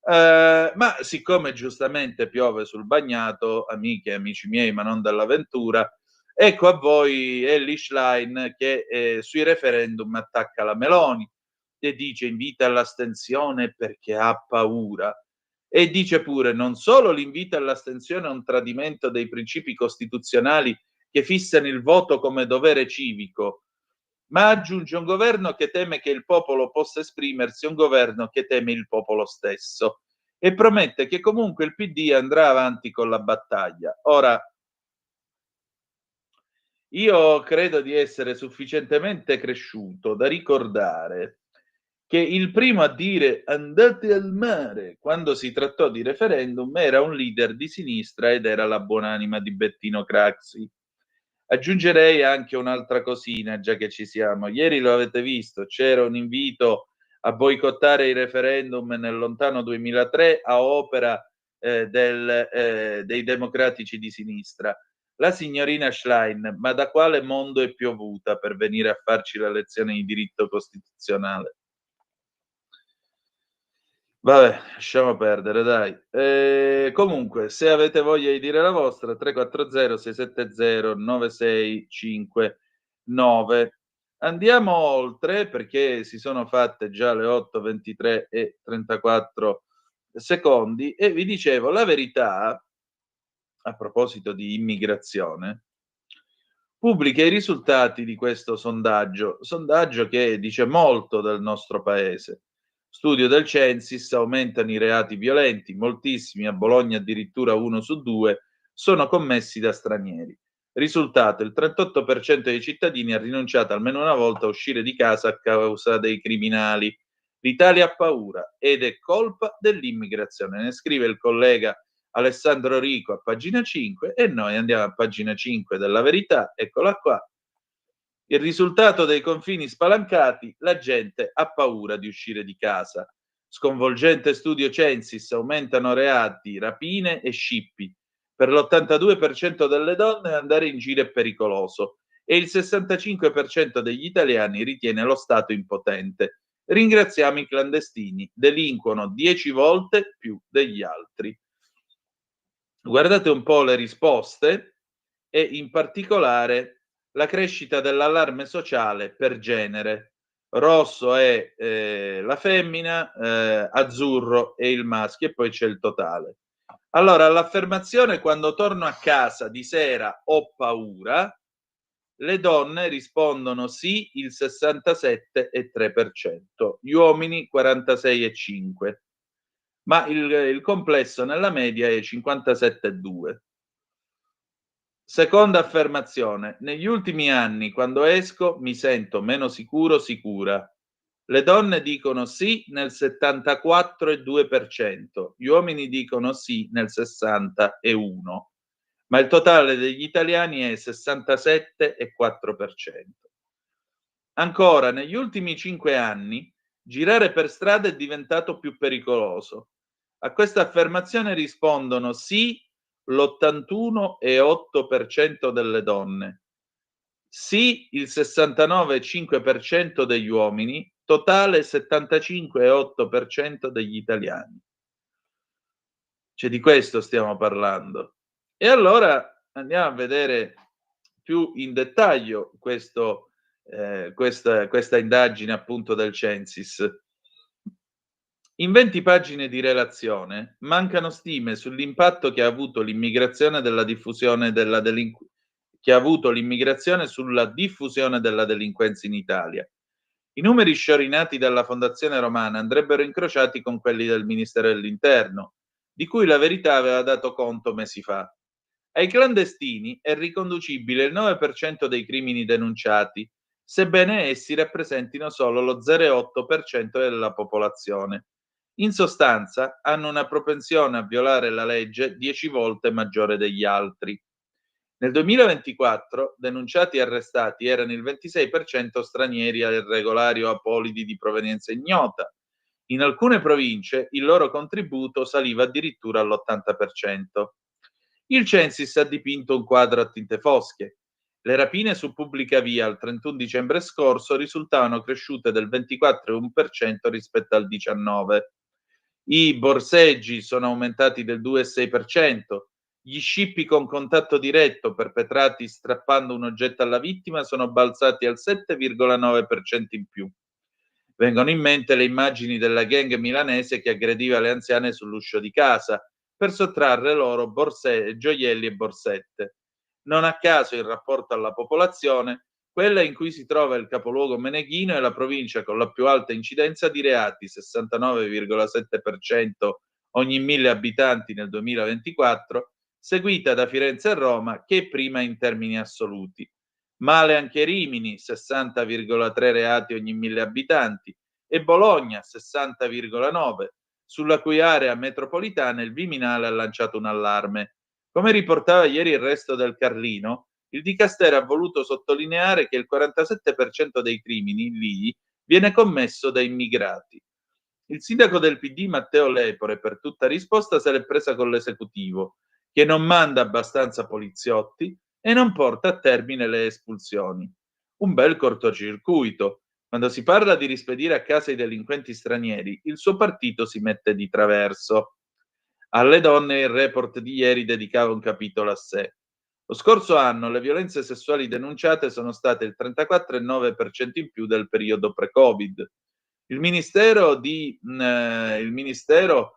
Ma siccome giustamente piove sul bagnato, amiche e amici miei, ma non dall'avventura, ecco a voi Elly Schlein che sui referendum attacca la Meloni e dice invita all'astensione perché ha paura. E dice pure non solo l'invito all'astensione è un tradimento dei principi costituzionali che fissano il voto come dovere civico, ma aggiunge un governo che teme che il popolo possa esprimersi, un governo che teme il popolo stesso e promette che comunque il PD andrà avanti con la battaglia. Ora, io credo di essere sufficientemente cresciuto da ricordare che il primo a dire andate al mare quando si trattò di referendum era un leader di sinistra ed era la buonanima di Bettino Craxi. Aggiungerei anche un'altra cosina, già che ci siamo. Ieri lo avete visto, c'era un invito a boicottare i referendum nel lontano 2003 a opera dei democratici di sinistra. La signorina Schlein, ma da quale mondo è piovuta per venire a farci la lezione di diritto costituzionale? Vabbè, lasciamo perdere, dai. Comunque, se avete voglia di dire la vostra, 340 670 9659. Andiamo oltre perché si sono fatte già le 8:23 e 34 secondi e vi dicevo la verità, a proposito di immigrazione, pubblica i risultati di questo sondaggio che dice molto del nostro paese. Studio del Censis, aumentano i reati violenti, moltissimi, a Bologna addirittura 1 su 2, sono commessi da stranieri. Risultato, il 38% dei cittadini ha rinunciato almeno una volta a uscire di casa a causa dei criminali. L'Italia ha paura ed è colpa dell'immigrazione, ne scrive il collega Alessandro Rico a pagina 5 e noi andiamo a pagina 5 della Verità, eccola qua. Il risultato dei confini spalancati, la gente ha paura di uscire di casa. Sconvolgente studio Censis, aumentano reati, rapine e scippi. Per l'82% delle donne andare in giro è pericoloso e il 65% degli italiani ritiene lo Stato impotente. Ringraziamo i clandestini, delinquono 10 volte più degli altri. Guardate un po' le risposte e in particolare la crescita dell'allarme sociale per genere. Rosso è la femmina, azzurro è il maschio e poi c'è il totale. Allora, all'affermazione "quando torno a casa di sera ho paura", le donne rispondono sì il 67,3%, gli uomini 46,5%, ma il complesso nella media è 57,2%. Seconda affermazione: negli ultimi anni quando esco mi sento meno sicuro, sicura. Le donne dicono sì nel 74,2%, gli uomini dicono sì nel 60,1%, ma il totale degli italiani è 67,4%. Ancora, negli ultimi 5 anni girare per strada è diventato più pericoloso. A questa affermazione rispondono sì l'81,8% delle donne, sì il 69,5% degli uomini, totale 75,8% degli italiani. Cioè di questo stiamo parlando. E allora andiamo a vedere più in dettaglio questa indagine appunto del Censis. In 20 pagine di relazione mancano stime sull'impatto che ha avuto l'immigrazione sulla diffusione della delinquenza in Italia. I numeri sciorinati dalla Fondazione Romana andrebbero incrociati con quelli del Ministero dell'Interno, di cui La Verità aveva dato conto mesi fa. Ai clandestini è riconducibile il 9% dei crimini denunciati, sebbene essi rappresentino solo lo 0,8% della popolazione. In sostanza, hanno una propensione a violare la legge 10 volte maggiore degli altri. Nel 2024 denunciati e arrestati erano il 26% stranieri irregolari o apolidi di provenienza ignota. In alcune province il loro contributo saliva addirittura all'80%. Il Censis ha dipinto un quadro a tinte fosche. Le rapine su pubblica via al 31 dicembre scorso risultavano cresciute del 24,1% rispetto al 19%. I borseggi sono aumentati del 2,6%. Gli scippi con contatto diretto perpetrati strappando un oggetto alla vittima sono balzati al 7,9% in più. Vengono in mente le immagini della gang milanese che aggrediva le anziane sull'uscio di casa per sottrarre loro gioielli e borsette. Non a caso, in rapporto alla popolazione, quella in cui si trova il capoluogo meneghino è la provincia con la più alta incidenza di reati, 69,7% ogni 1000 abitanti nel 2024, seguita da Firenze e Roma, che è prima in termini assoluti. Male anche Rimini, 60,3 reati ogni 1000 abitanti, e Bologna, 60,9, sulla cui area metropolitana il Viminale ha lanciato un allarme. Come riportava ieri il Resto del Carlino, il Dicastero ha voluto sottolineare che il 47% dei crimini lì viene commesso da immigrati. Il sindaco del PD Matteo Lepore, per tutta risposta, se l'è presa con l'esecutivo, che non manda abbastanza poliziotti e non porta a termine le espulsioni. Un bel cortocircuito. Quando si parla di rispedire a casa i delinquenti stranieri, il suo partito si mette di traverso. Alle donne il report di ieri dedicava un capitolo a sé. Lo scorso anno le violenze sessuali denunciate sono state il 34,9% in più del periodo pre-Covid. Il ministero di Matteo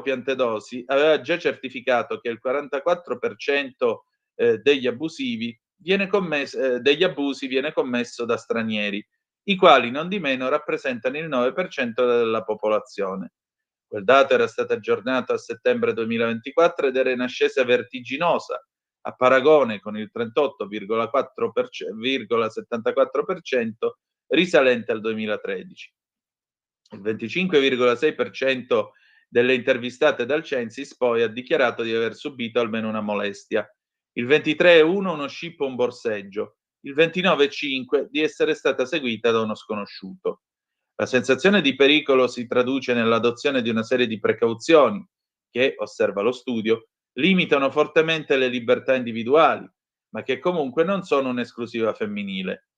Piantedosi aveva già certificato che il 44% degli abusi viene commesso da stranieri, i quali non di meno rappresentano il 9% della popolazione. Quel dato era stato aggiornato a settembre 2024 ed era in ascesa vertiginosa, a paragone con il 38,74% risalente al 2013. Il 25,6% delle intervistate dal Censis poi ha dichiarato di aver subito almeno una molestia, il 23,1% uno scippo o un borseggio, il 29,5% di essere stata seguita da uno sconosciuto. La sensazione di pericolo si traduce nell'adozione di una serie di precauzioni che, osserva lo studio, limitano fortemente le libertà individuali, ma che comunque non sono un'esclusiva femminile.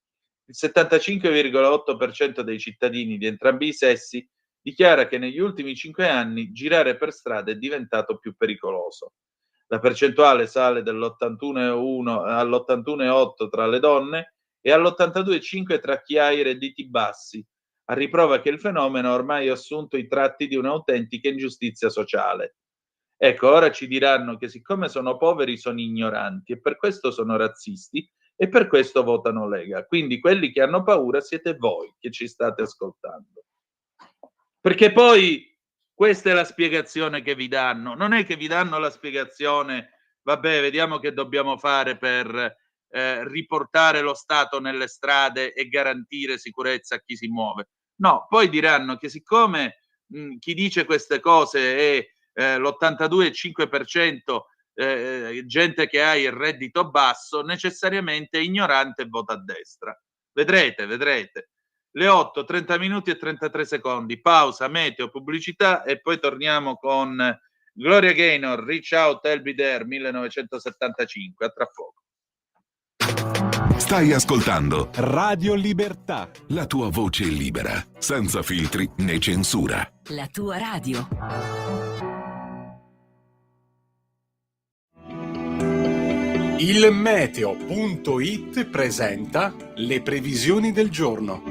Il 75,8% dei cittadini di entrambi i sessi dichiara che negli ultimi 5 anni girare per strada è diventato più pericoloso. La percentuale sale all'81,8 tra le donne e all'82,5 tra chi ha i redditi bassi, a riprova che il fenomeno ha ormai assunto i tratti di un'autentica ingiustizia sociale. Ecco, ora ci diranno che siccome sono poveri sono ignoranti e per questo sono razzisti e per questo votano Lega. Quindi quelli che hanno paura siete voi che ci state ascoltando. Perché poi questa è la spiegazione che vi danno. Non è che vi danno la spiegazione, vabbè, vediamo che dobbiamo fare per riportare lo Stato nelle strade e garantire sicurezza a chi si muove. No, poi diranno che siccome chi dice queste cose è l'82,5% gente che ha il reddito basso, necessariamente è ignorante e vota a destra. Vedrete. Le 8, 30 minuti e 33 secondi, pausa, meteo, pubblicità e poi torniamo con Gloria Gaynor, Reach Out, I'll Be There, 1975. A tra poco. Stai ascoltando Radio Libertà, la tua voce libera, senza filtri né censura. La tua radio. Il meteo.it presenta le previsioni del giorno.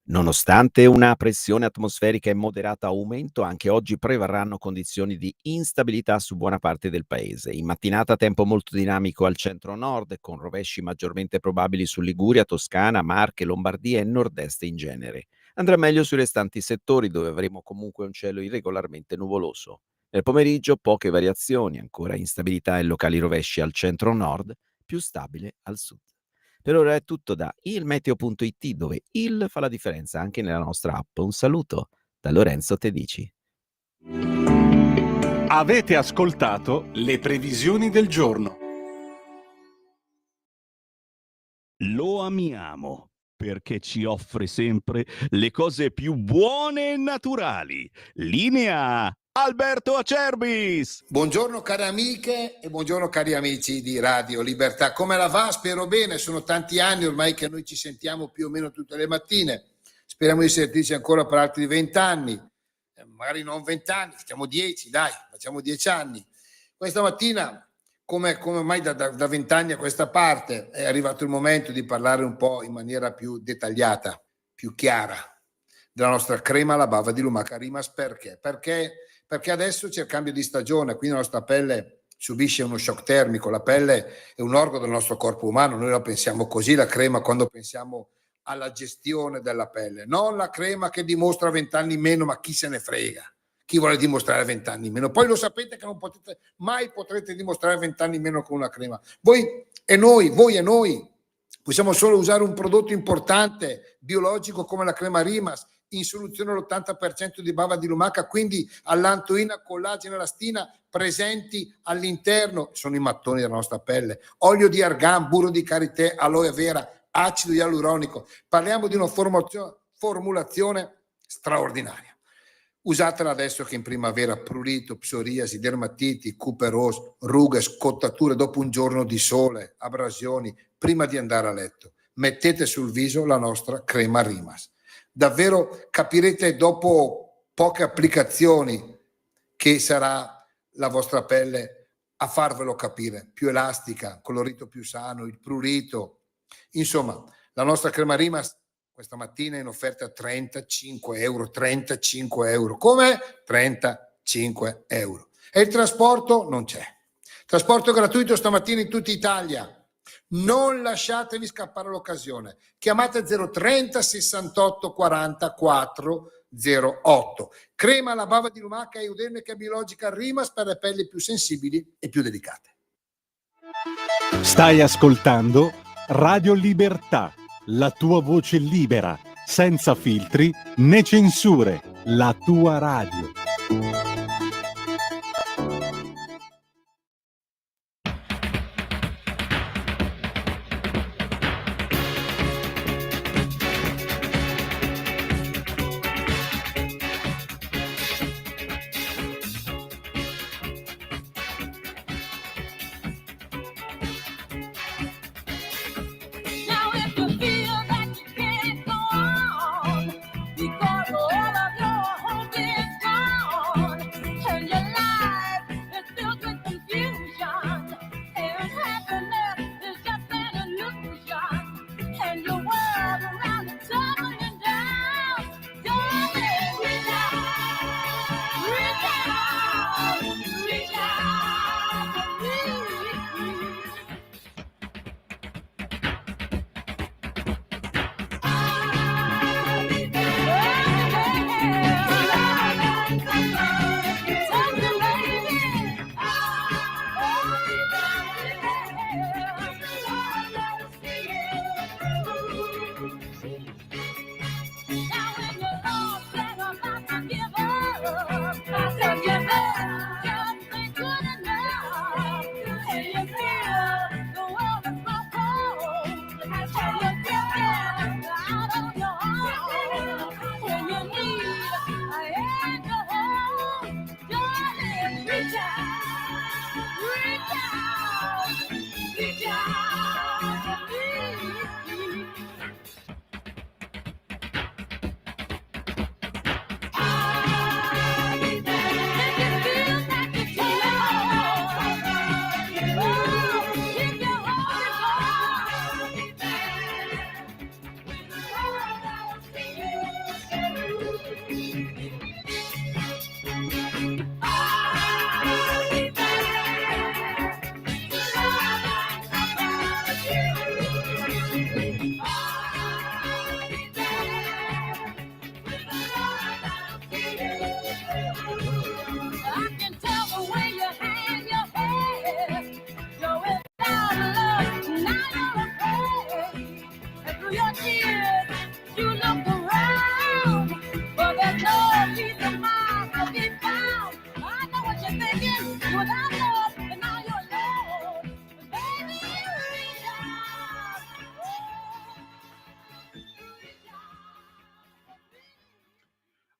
Nonostante una pressione atmosferica in moderato aumento, anche oggi prevarranno condizioni di instabilità su buona parte del paese. In mattinata tempo molto dinamico al centro-nord, con rovesci maggiormente probabili su Liguria, Toscana, Marche, Lombardia e nord-est in genere. Andrà meglio sui restanti settori, dove avremo comunque un cielo irregolarmente nuvoloso. Nel pomeriggio poche variazioni, ancora instabilità e locali rovesci al centro-nord, più stabile al sud. Per ora è tutto da ilmeteo.it, dove il fa la differenza anche nella nostra app. Un saluto da Lorenzo Tedici. Avete ascoltato le previsioni del giorno. Lo amiamo perché ci offre sempre le cose più buone e naturali. Linea Alberto Acerbis. Buongiorno cari amiche e buongiorno cari amici di Radio Libertà. Come la va? Spero bene, sono tanti anni ormai che noi ci sentiamo più o meno tutte le mattine. Speriamo di sentirci ancora per altri 20 anni, magari non 20 anni, facciamo 10, dai, facciamo 10 anni. Questa mattina, come mai da 20 anni a questa parte, è arrivato il momento di parlare un po' in maniera più dettagliata, più chiara, della nostra crema alla bava di lumaca Rimas. Perché adesso c'è il cambio di stagione, quindi la nostra pelle subisce uno shock termico. La pelle è un organo del nostro corpo umano, noi la pensiamo così, la crema, quando pensiamo alla gestione della pelle, non la crema che dimostra 20 anni in meno, ma chi se ne frega, chi vuole dimostrare 20 anni in meno. Poi lo sapete che non potete mai dimostrare 20 anni in meno con una crema. Voi e noi possiamo solo usare un prodotto importante biologico come la crema Rimas, in soluzione all'80% di bava di lumaca, quindi allantoina, collagene, elastina presenti all'interno, sono i mattoni della nostra pelle, olio di argan, burro di karité, aloe vera, acido ialuronico. Parliamo di una formulazione straordinaria. Usatela adesso che in primavera prurito, psoriasi, dermatiti, cuperose, rughe, scottature dopo un giorno di sole, abrasioni, prima di andare a letto. Mettete sul viso la nostra crema Rimas. Davvero capirete dopo poche applicazioni che sarà la vostra pelle a farvelo capire, più elastica, colorito più sano, il prurito. Insomma, la nostra crema Rimas questa mattina è in offerta a 35 euro. 35 euro. Come? 35 euro. E il trasporto non c'è. Trasporto gratuito stamattina in tutta Italia. Non lasciatevi scappare l'occasione. Chiamate 030 68 44 08. Crema alla bava di lumaca eudermica biologica Rimas per le pelli più sensibili e più delicate. Stai ascoltando Radio Libertà, la tua voce libera, senza filtri né censure, la tua radio.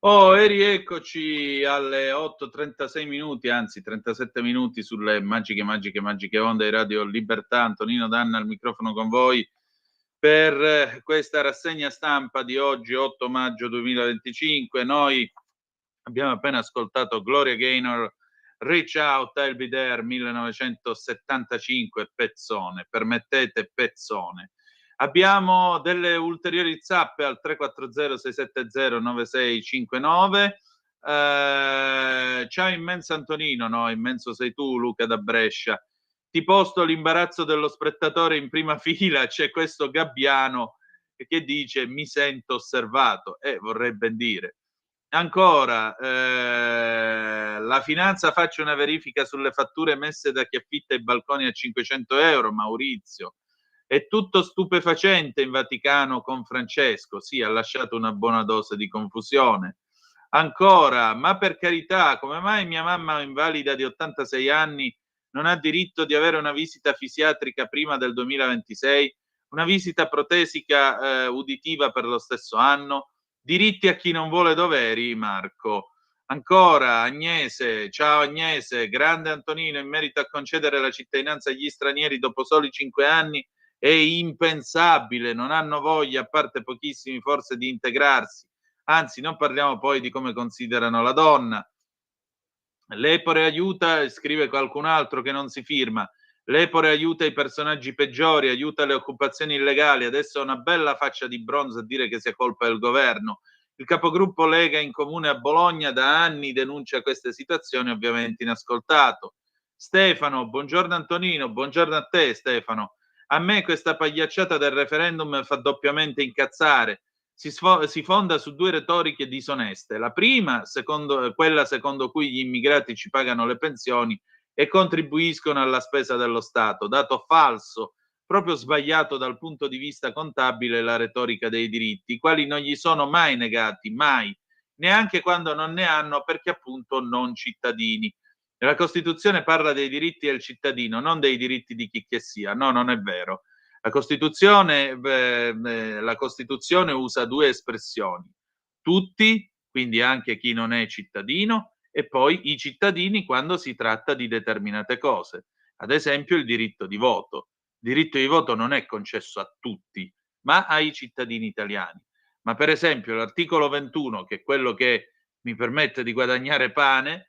Oh, e rieccoci alle 8:36 minuti, anzi 37 minuti sulle magiche onde di Radio Libertà. Antonino Danna al microfono con voi per questa rassegna stampa di oggi, 8 maggio 2025. Noi abbiamo appena ascoltato Gloria Gaynor, Reach Out, I'll Be There, 1975, pezzone, permettete, pezzone. Abbiamo delle ulteriori zappe al 340-670-9659. Ciao immenso Antonino, no, immenso sei tu, Luca da Brescia. Ti posto l'imbarazzo dello spettatore in prima fila, c'è questo gabbiano che dice mi sento osservato, vorrei ben dire. Ancora, la finanza faccia una verifica sulle fatture messe da chi affitta i balconi a 500 euro, Maurizio. È tutto stupefacente in Vaticano con Francesco, sì, ha lasciato una buona dose di confusione. Ancora, ma per carità, come mai mia mamma invalida di 86 anni non ha diritto di avere una visita fisiatrica prima del 2026, una visita protesica uditiva per lo stesso anno? Diritti a chi non vuole doveri, Marco. Ancora, Agnese, ciao Agnese, grande Antonino, in merito a concedere la cittadinanza agli stranieri dopo soli 5 anni è impensabile, non hanno voglia, a parte pochissimi forse, di integrarsi. Anzi, non parliamo poi di come considerano la donna. L'Epore aiuta, scrive qualcun altro che non si firma, l'Epore aiuta i personaggi peggiori, aiuta le occupazioni illegali, adesso ha una bella faccia di bronzo a dire che sia colpa del governo. Il capogruppo Lega in comune a Bologna da anni denuncia queste situazioni, ovviamente inascoltato. Stefano, buongiorno Antonino, buongiorno a te Stefano. A me questa pagliacciata del referendum fa doppiamente incazzare. Si fonda su due retoriche disoneste. La prima, quella secondo cui gli immigrati ci pagano le pensioni e contribuiscono alla spesa dello Stato, dato falso, proprio sbagliato dal punto di vista contabile, la retorica dei diritti, i quali non gli sono mai negati, mai, neanche quando non ne hanno, perché appunto non cittadini. La Costituzione parla dei diritti del cittadino, non dei diritti di chi che sia. No, non è vero. La Costituzione usa due espressioni: tutti, quindi anche chi non è cittadino, e poi i cittadini quando si tratta di determinate cose. Ad esempio il diritto di voto. Il diritto di voto non è concesso a tutti, ma ai cittadini italiani. Ma per esempio l'articolo 21, che è quello che mi permette di guadagnare pane,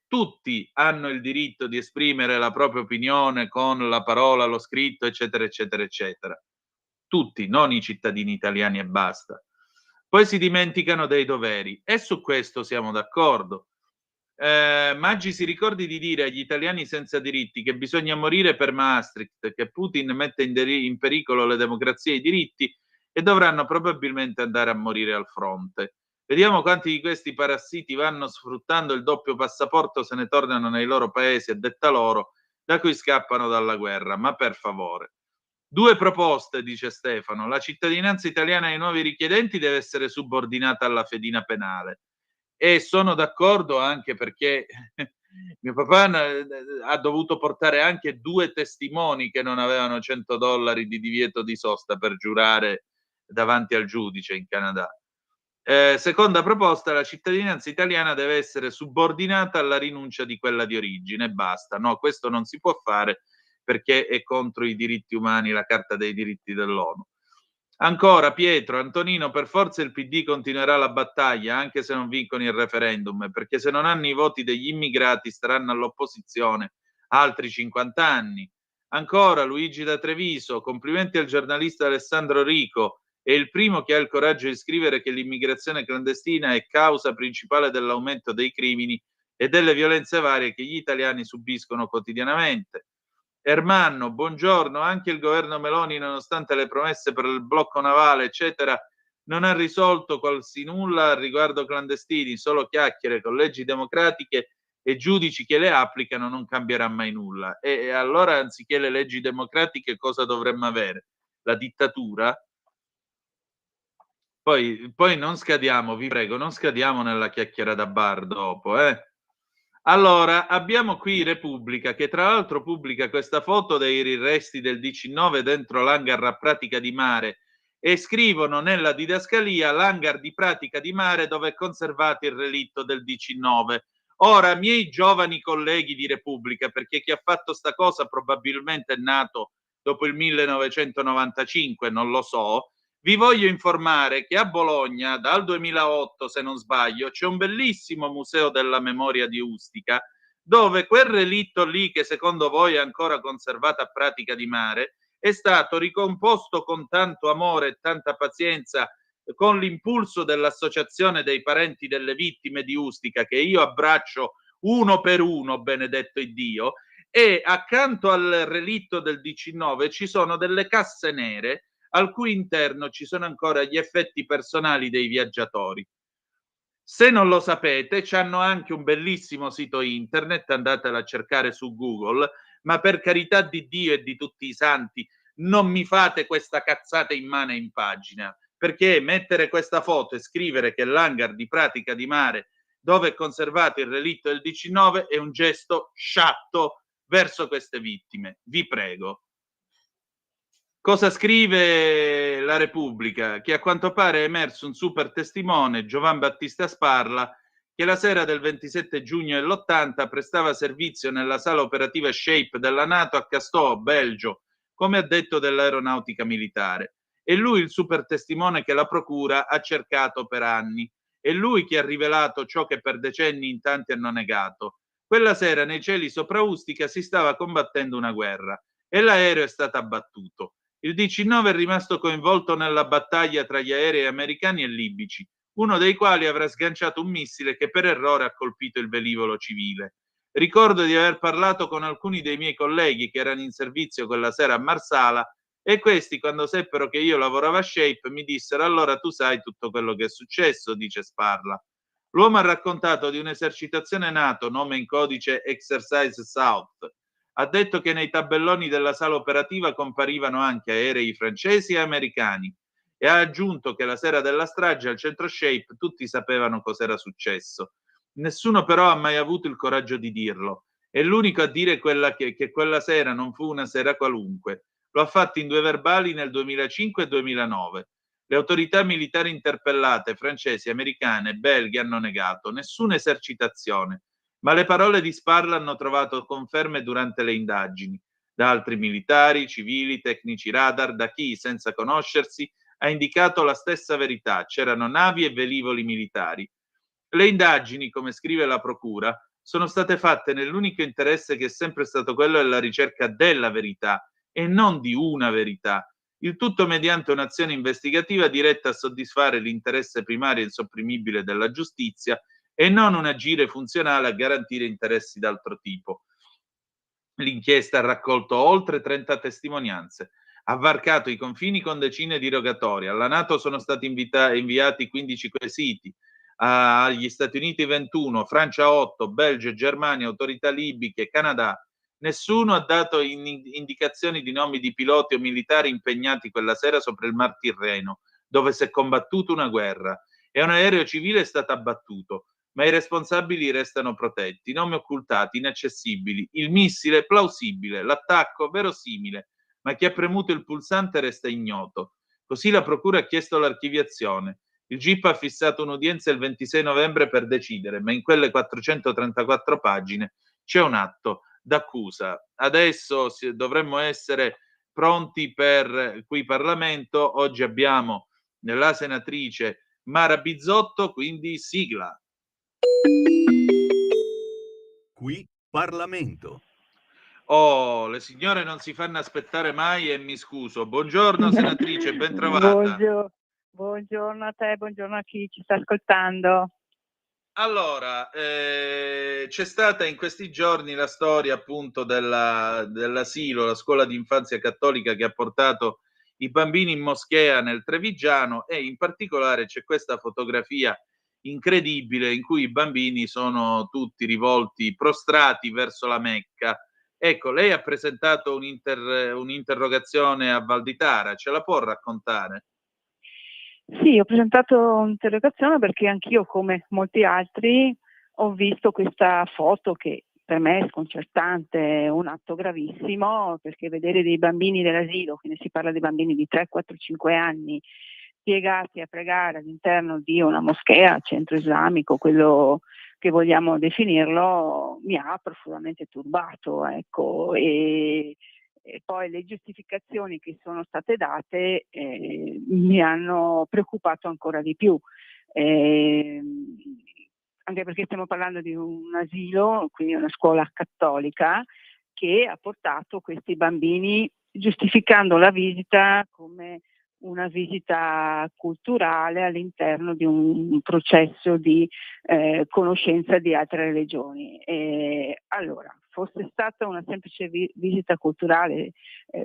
tutti hanno il diritto di esprimere la propria opinione con la parola, lo scritto, eccetera, eccetera, eccetera. Tutti, non i cittadini italiani e basta. Poi si dimenticano dei doveri e su questo siamo d'accordo. Maggi si ricordi di dire agli italiani senza diritti che bisogna morire per Maastricht, che Putin mette in pericolo le democrazie e i diritti e dovranno probabilmente andare a morire al fronte. Vediamo quanti di questi parassiti vanno sfruttando il doppio passaporto, se ne tornano nei loro paesi, a detta loro, da cui scappano dalla guerra. Ma per favore. Due proposte, dice Stefano. La cittadinanza italiana ai nuovi richiedenti deve essere subordinata alla fedina penale. E sono d'accordo anche perché mio papà ha dovuto portare anche 2 testimoni che non avevano $100 di divieto di sosta per giurare davanti al giudice in Canada. Seconda proposta, la cittadinanza italiana deve essere subordinata alla rinuncia di quella di origine, basta. No, questo non si può fare perché è contro i diritti umani, la Carta dei diritti dell'ONU. Ancora Pietro, Antonino, per forza il PD continuerà la battaglia anche se non vincono il referendum, perché se non hanno i voti degli immigrati staranno all'opposizione altri 50 anni. Ancora Luigi da Treviso, complimenti al giornalista Alessandro Rico, è il primo che ha il coraggio di scrivere che l'immigrazione clandestina è causa principale dell'aumento dei crimini e delle violenze varie che gli italiani subiscono quotidianamente. Ermanno, buongiorno, anche il governo Meloni, nonostante le promesse per il blocco navale, eccetera, non ha risolto quasi nulla riguardo clandestini, solo chiacchiere con leggi democratiche e giudici che le applicano, non cambierà mai nulla. E allora, anziché le leggi democratiche, cosa dovremmo avere? La dittatura? Poi non scadiamo, vi prego, non scadiamo nella chiacchiera da bar dopo, Allora, abbiamo qui Repubblica, che tra l'altro pubblica questa foto dei resti del DC-9 dentro l'hangar a Pratica di Mare e scrivono nella didascalia l'hangar di Pratica di Mare dove è conservato il relitto del DC-9. Ora, miei giovani colleghi di Repubblica, perché chi ha fatto sta cosa probabilmente è nato dopo il 1995, non lo so, vi voglio informare che a Bologna, dal 2008, se non sbaglio, c'è un bellissimo museo della memoria di Ustica, dove quel relitto lì, che secondo voi è ancora conservato a Pratica di Mare, è stato ricomposto con tanto amore e tanta pazienza, con l'impulso dell'Associazione dei Parenti delle Vittime di Ustica, che io abbraccio uno per uno, benedetto Iddio, e accanto al relitto del DC-9 ci sono delle casse nere al cui interno ci sono ancora gli effetti personali dei viaggiatori. Se non lo sapete, c'hanno anche un bellissimo sito internet, andatela a cercare su Google, ma per carità di Dio e di tutti i santi, non mi fate questa cazzata in mano e in pagina, perché mettere questa foto e scrivere che l'hangar di Pratica di Mare dove è conservato il relitto del DC-9 è un gesto sciatto verso queste vittime. Vi prego. Cosa scrive la Repubblica? Che a quanto pare è emerso un super testimone, Giovan Battista Sparla, che la sera del 27 giugno dell'80 prestava servizio nella sala operativa Shape della NATO a Castò, Belgio, come addetto dell'aeronautica militare. È lui il super testimone che la procura ha cercato per anni. È lui che ha rivelato ciò che per decenni in tanti hanno negato. Quella sera nei cieli sopra Ustica si stava combattendo una guerra e l'aereo è stato abbattuto. Il DC-9 è rimasto coinvolto nella battaglia tra gli aerei americani e libici, uno dei quali avrà sganciato un missile che per errore ha colpito il velivolo civile. Ricordo di aver parlato con alcuni dei miei colleghi che erano in servizio quella sera a Marsala e questi, quando seppero che io lavoravo a Shape, mi dissero: allora tu sai tutto quello che è successo, dice Sparla. L'uomo ha raccontato di un'esercitazione NATO, nome in codice Exercise South. Ha detto che nei tabelloni della sala operativa comparivano anche aerei francesi e americani e ha aggiunto che la sera della strage al centro Shape tutti sapevano cos'era successo. Nessuno però ha mai avuto il coraggio di dirlo. È l'unico a dire che quella sera non fu una sera qualunque. Lo ha fatto in 2 verbali nel 2005 e 2009. Le autorità militari interpellate, francesi, americane, belghe, hanno negato nessuna esercitazione, ma le parole di Sparla hanno trovato conferme durante le indagini, da altri militari, civili, tecnici radar, da chi, senza conoscersi, ha indicato la stessa verità: c'erano navi e velivoli militari. Le indagini, come scrive la procura, sono state fatte nell'unico interesse che è sempre stato quello della ricerca della verità e non di una verità. Il tutto mediante un'azione investigativa diretta a soddisfare l'interesse primario e insopprimibile della giustizia e non un agire funzionale a garantire interessi d'altro tipo. L'inchiesta ha raccolto oltre 30 testimonianze, ha varcato i confini con decine di rogatorie. Alla NATO sono stati inviati 15 quesiti, agli Stati Uniti 21, Francia 8, Belgio, Germania, autorità libiche, Canada. Nessuno ha dato indicazioni di nomi di piloti o militari impegnati quella sera sopra il Mar Tirreno, dove si è combattuta una guerra, e un aereo civile è stato abbattuto, ma i responsabili restano protetti, nomi occultati, inaccessibili, il missile plausibile, l'attacco verosimile, ma chi ha premuto il pulsante resta ignoto. Così la procura ha chiesto l'archiviazione. Il GIP ha fissato un'udienza il 26 novembre per decidere, ma in quelle 434 pagine c'è un atto d'accusa. Adesso dovremmo essere pronti per qui Parlamento. Oggi abbiamo la senatrice Mara Bizzotto, quindi sigla. Qui Parlamento. Oh, le signore non si fanno aspettare mai e mi scuso. Buongiorno senatrice, ben trovata. Buongiorno a te, buongiorno a chi ci sta ascoltando. Allora, c'è stata in questi giorni la storia appunto dell'asilo, la scuola di infanzia cattolica che ha portato i bambini in moschea nel Trevigiano, e in particolare c'è questa fotografia incredibile in cui i bambini sono tutti rivolti, prostrati verso la Mecca. Ecco, lei ha presentato un'interrogazione a Val di Tara, ce la può raccontare? Sì, ho presentato un'interrogazione perché anch'io, come molti altri, ho visto questa foto che per me è sconcertante, un atto gravissimo, perché vedere dei bambini dell'asilo, quindi si parla di bambini di 3, 4, 5 anni, piegati a pregare all'interno di una moschea, centro islamico, quello che vogliamo definirlo, mi ha profondamente turbato, ecco, e poi le giustificazioni che sono state date mi hanno preoccupato ancora di più. Anche perché stiamo parlando di un asilo, quindi una scuola cattolica, che ha portato questi bambini, giustificando la visita come una visita culturale all'interno di un processo di conoscenza di altre religioni. Allora, fosse stata una semplice visita culturale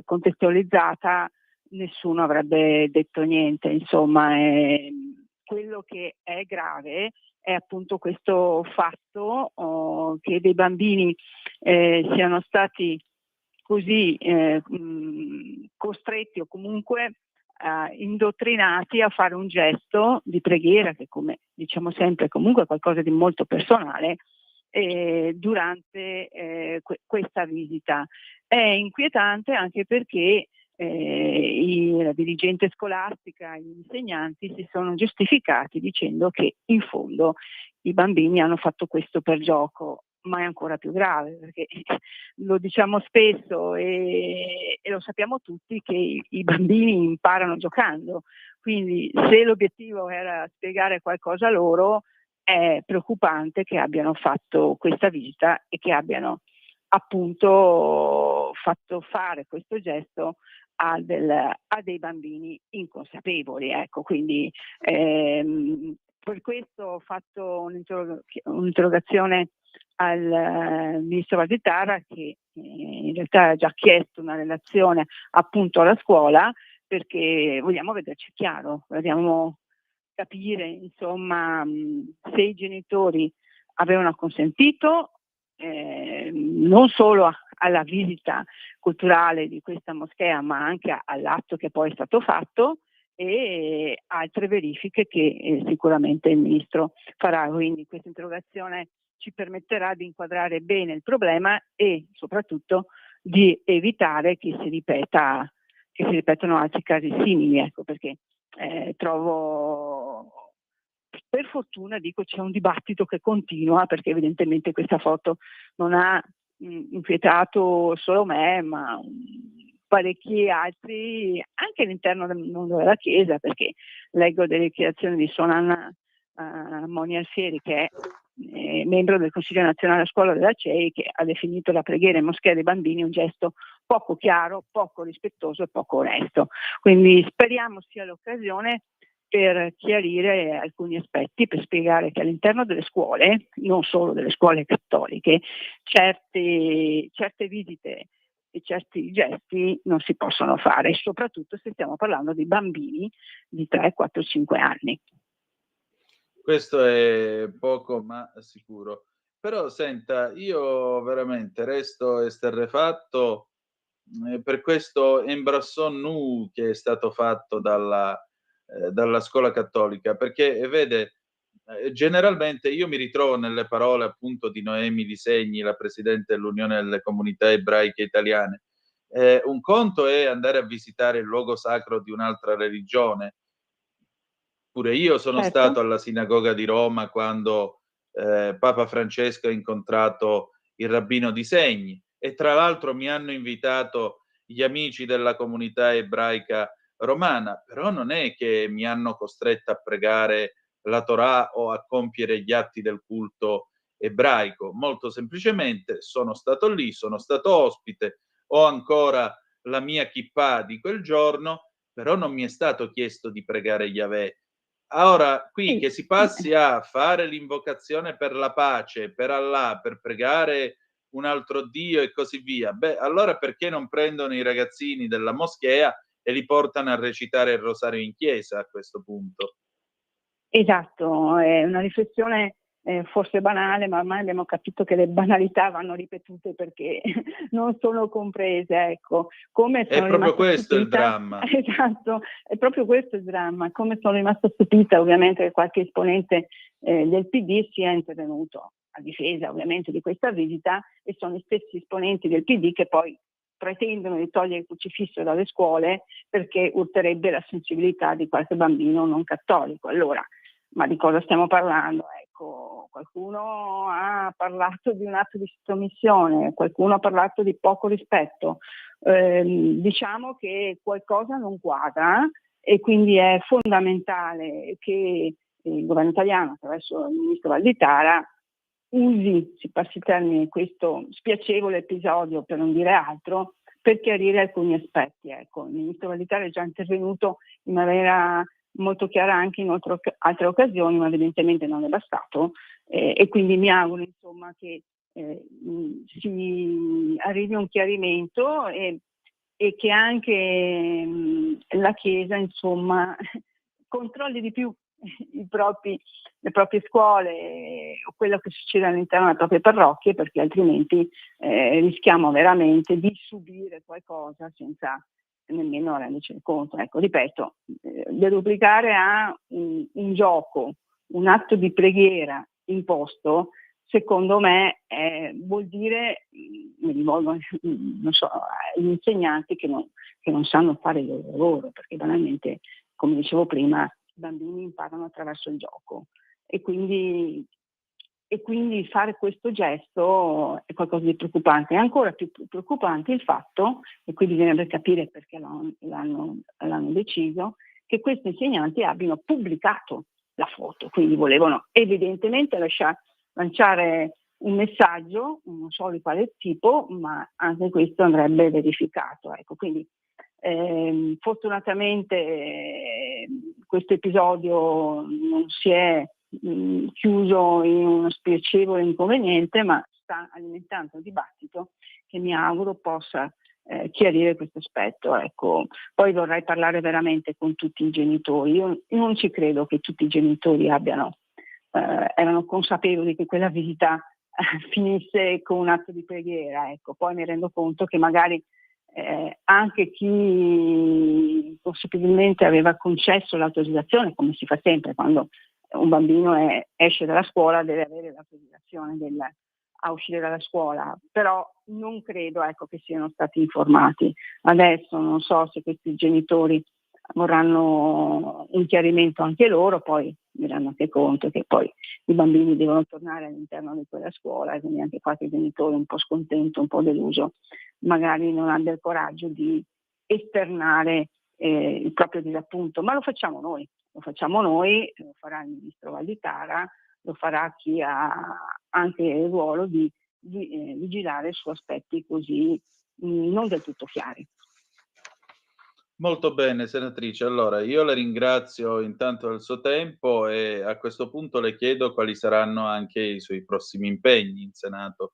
contestualizzata, nessuno avrebbe detto niente, insomma. Quello che è grave è appunto questo fatto che dei bambini siano stati così costretti o comunque indottrinati a fare un gesto di preghiera, che, come diciamo sempre, comunque è qualcosa di molto personale, durante questa visita. È inquietante anche perché la dirigente scolastica e gli insegnanti si sono giustificati dicendo che in fondo i bambini hanno fatto questo per gioco, ma è ancora più grave, perché lo diciamo spesso e lo sappiamo tutti che i bambini imparano giocando, quindi se l'obiettivo era spiegare qualcosa loro, è preoccupante che abbiano fatto questa visita e che abbiano appunto fatto fare questo gesto a dei bambini inconsapevoli, ecco. Quindi per questo ho fatto un'interrogazione al ministro Valditara, che in realtà ha già chiesto una relazione appunto alla scuola, perché vogliamo vederci chiaro, vogliamo capire insomma se i genitori avevano consentito non solo alla visita culturale di questa moschea, ma anche all'atto che poi è stato fatto, e altre verifiche che sicuramente il ministro farà. Quindi questa interrogazione ci permetterà di inquadrare bene il problema e soprattutto di evitare che si ripetano altri casi simili, ecco, perché trovo, per fortuna dico, c'è un dibattito che continua, perché evidentemente questa foto non ha inquietato solo me, ma parecchi altri anche all'interno del mondo della Chiesa, perché leggo delle dichiarazioni di Suor Anna Moni Alfieri, che è membro del Consiglio nazionale a scuola della CEI, che ha definito la preghiera in moschea dei bambini un gesto poco chiaro, poco rispettoso e poco onesto. Quindi speriamo sia l'occasione per chiarire alcuni aspetti, per spiegare che all'interno delle scuole, non solo delle scuole cattoliche, certe visite e certi gesti non si possono fare, soprattutto se stiamo parlando di bambini di 3, 4, 5 anni. Questo è poco ma sicuro. Però senta, io veramente resto esterrefatto per questo embrasson nu che è stato fatto dalla scuola cattolica, perché vede, generalmente io mi ritrovo nelle parole appunto di Noemi Di Segni, la presidente dell'Unione delle Comunità Ebraiche Italiane. Un conto è andare a visitare il luogo sacro di un'altra religione. Pure io sono stato alla sinagoga di Roma quando Papa Francesco ha incontrato il rabbino Di Segni, e tra l'altro mi hanno invitato gli amici della comunità ebraica romana, però non è che mi hanno costretto a pregare la Torah o a compiere gli atti del culto ebraico. Molto semplicemente sono stato lì, sono stato ospite, ho ancora la mia kippah di quel giorno, però non mi è stato chiesto di pregare Yahweh. Ora, qui che si passi a fare l'invocazione per la pace, per Allah, per pregare un altro Dio e così via, beh, allora perché non prendono i ragazzini della moschea e li portano a recitare il rosario in chiesa a questo punto? Esatto, è una riflessione forse banale, ma ormai abbiamo capito che le banalità vanno ripetute perché non sono comprese, ecco. Come sono È proprio questo stupita, il dramma. Esatto, è proprio questo il dramma. Come sono rimasta stupita ovviamente che qualche esponente del PD sia intervenuto. a difesa ovviamente di questa visita, e sono gli stessi esponenti del PD che poi pretendono di togliere il crocifisso dalle scuole perché urterebbe la sensibilità di qualche bambino non cattolico. Allora, ma di cosa stiamo parlando? Ecco, qualcuno ha parlato di un atto di sottomissione, qualcuno ha parlato di poco rispetto. Diciamo che qualcosa non quadra, e quindi è fondamentale che il governo italiano, attraverso il ministro Valditara, usi, si passi il termine, questo spiacevole episodio, per non dire altro, per chiarire alcuni aspetti. Ecco, il ministro Valditara è già intervenuto in maniera molto chiara anche in altre occasioni, ma evidentemente non è bastato, e quindi mi auguro insomma che si arrivi a un chiarimento e che anche la Chiesa insomma controlli di più le proprie scuole o quello che succede all'interno delle proprie parrocchie, perché altrimenti rischiamo veramente di subire qualcosa senza nemmeno renderci conto. Ecco, ripeto, deduplicare a un gioco, un atto di preghiera imposto, secondo me vuol dire, mi rivolgo non so, agli insegnanti che non sanno fare il loro lavoro, perché banalmente, come dicevo prima, i bambini imparano attraverso il gioco, e quindi fare questo gesto è qualcosa di preoccupante. È ancora più preoccupante il fatto, e qui bisognerebbe capire perché l'hanno deciso, che questi insegnanti abbiano pubblicato la foto, quindi volevano evidentemente lanciare un messaggio, non so di quale tipo, ma anche questo andrebbe verificato. Ecco, quindi fortunatamente questo episodio non si è chiuso in uno spiacevole inconveniente, ma sta alimentando un dibattito che mi auguro possa chiarire questo aspetto. Ecco, poi vorrei parlare veramente con tutti i genitori. Io non ci credo che tutti i genitori erano consapevoli che quella visita finisse con un atto di preghiera. Ecco, poi mi rendo conto che magari anche chi possibilmente aveva concesso l'autorizzazione, come si fa sempre quando un bambino esce dalla scuola, deve avere l'autorizzazione a uscire dalla scuola, però non credo, ecco, che siano stati informati. Adesso non so se questi genitori vorranno un chiarimento anche loro, poi mi rendo anche conto che poi i bambini devono tornare all'interno di quella scuola, e quindi anche qualche genitore un po' scontento, un po' deluso, magari non abbia il coraggio di esternare il proprio disappunto, ma lo facciamo noi, lo farà il ministro Valditara, lo farà chi ha anche il ruolo di vigilare su aspetti così non del tutto chiari. Molto bene, senatrice. Allora, io la ringrazio intanto del suo tempo e a questo punto le chiedo quali saranno anche i suoi prossimi impegni in Senato.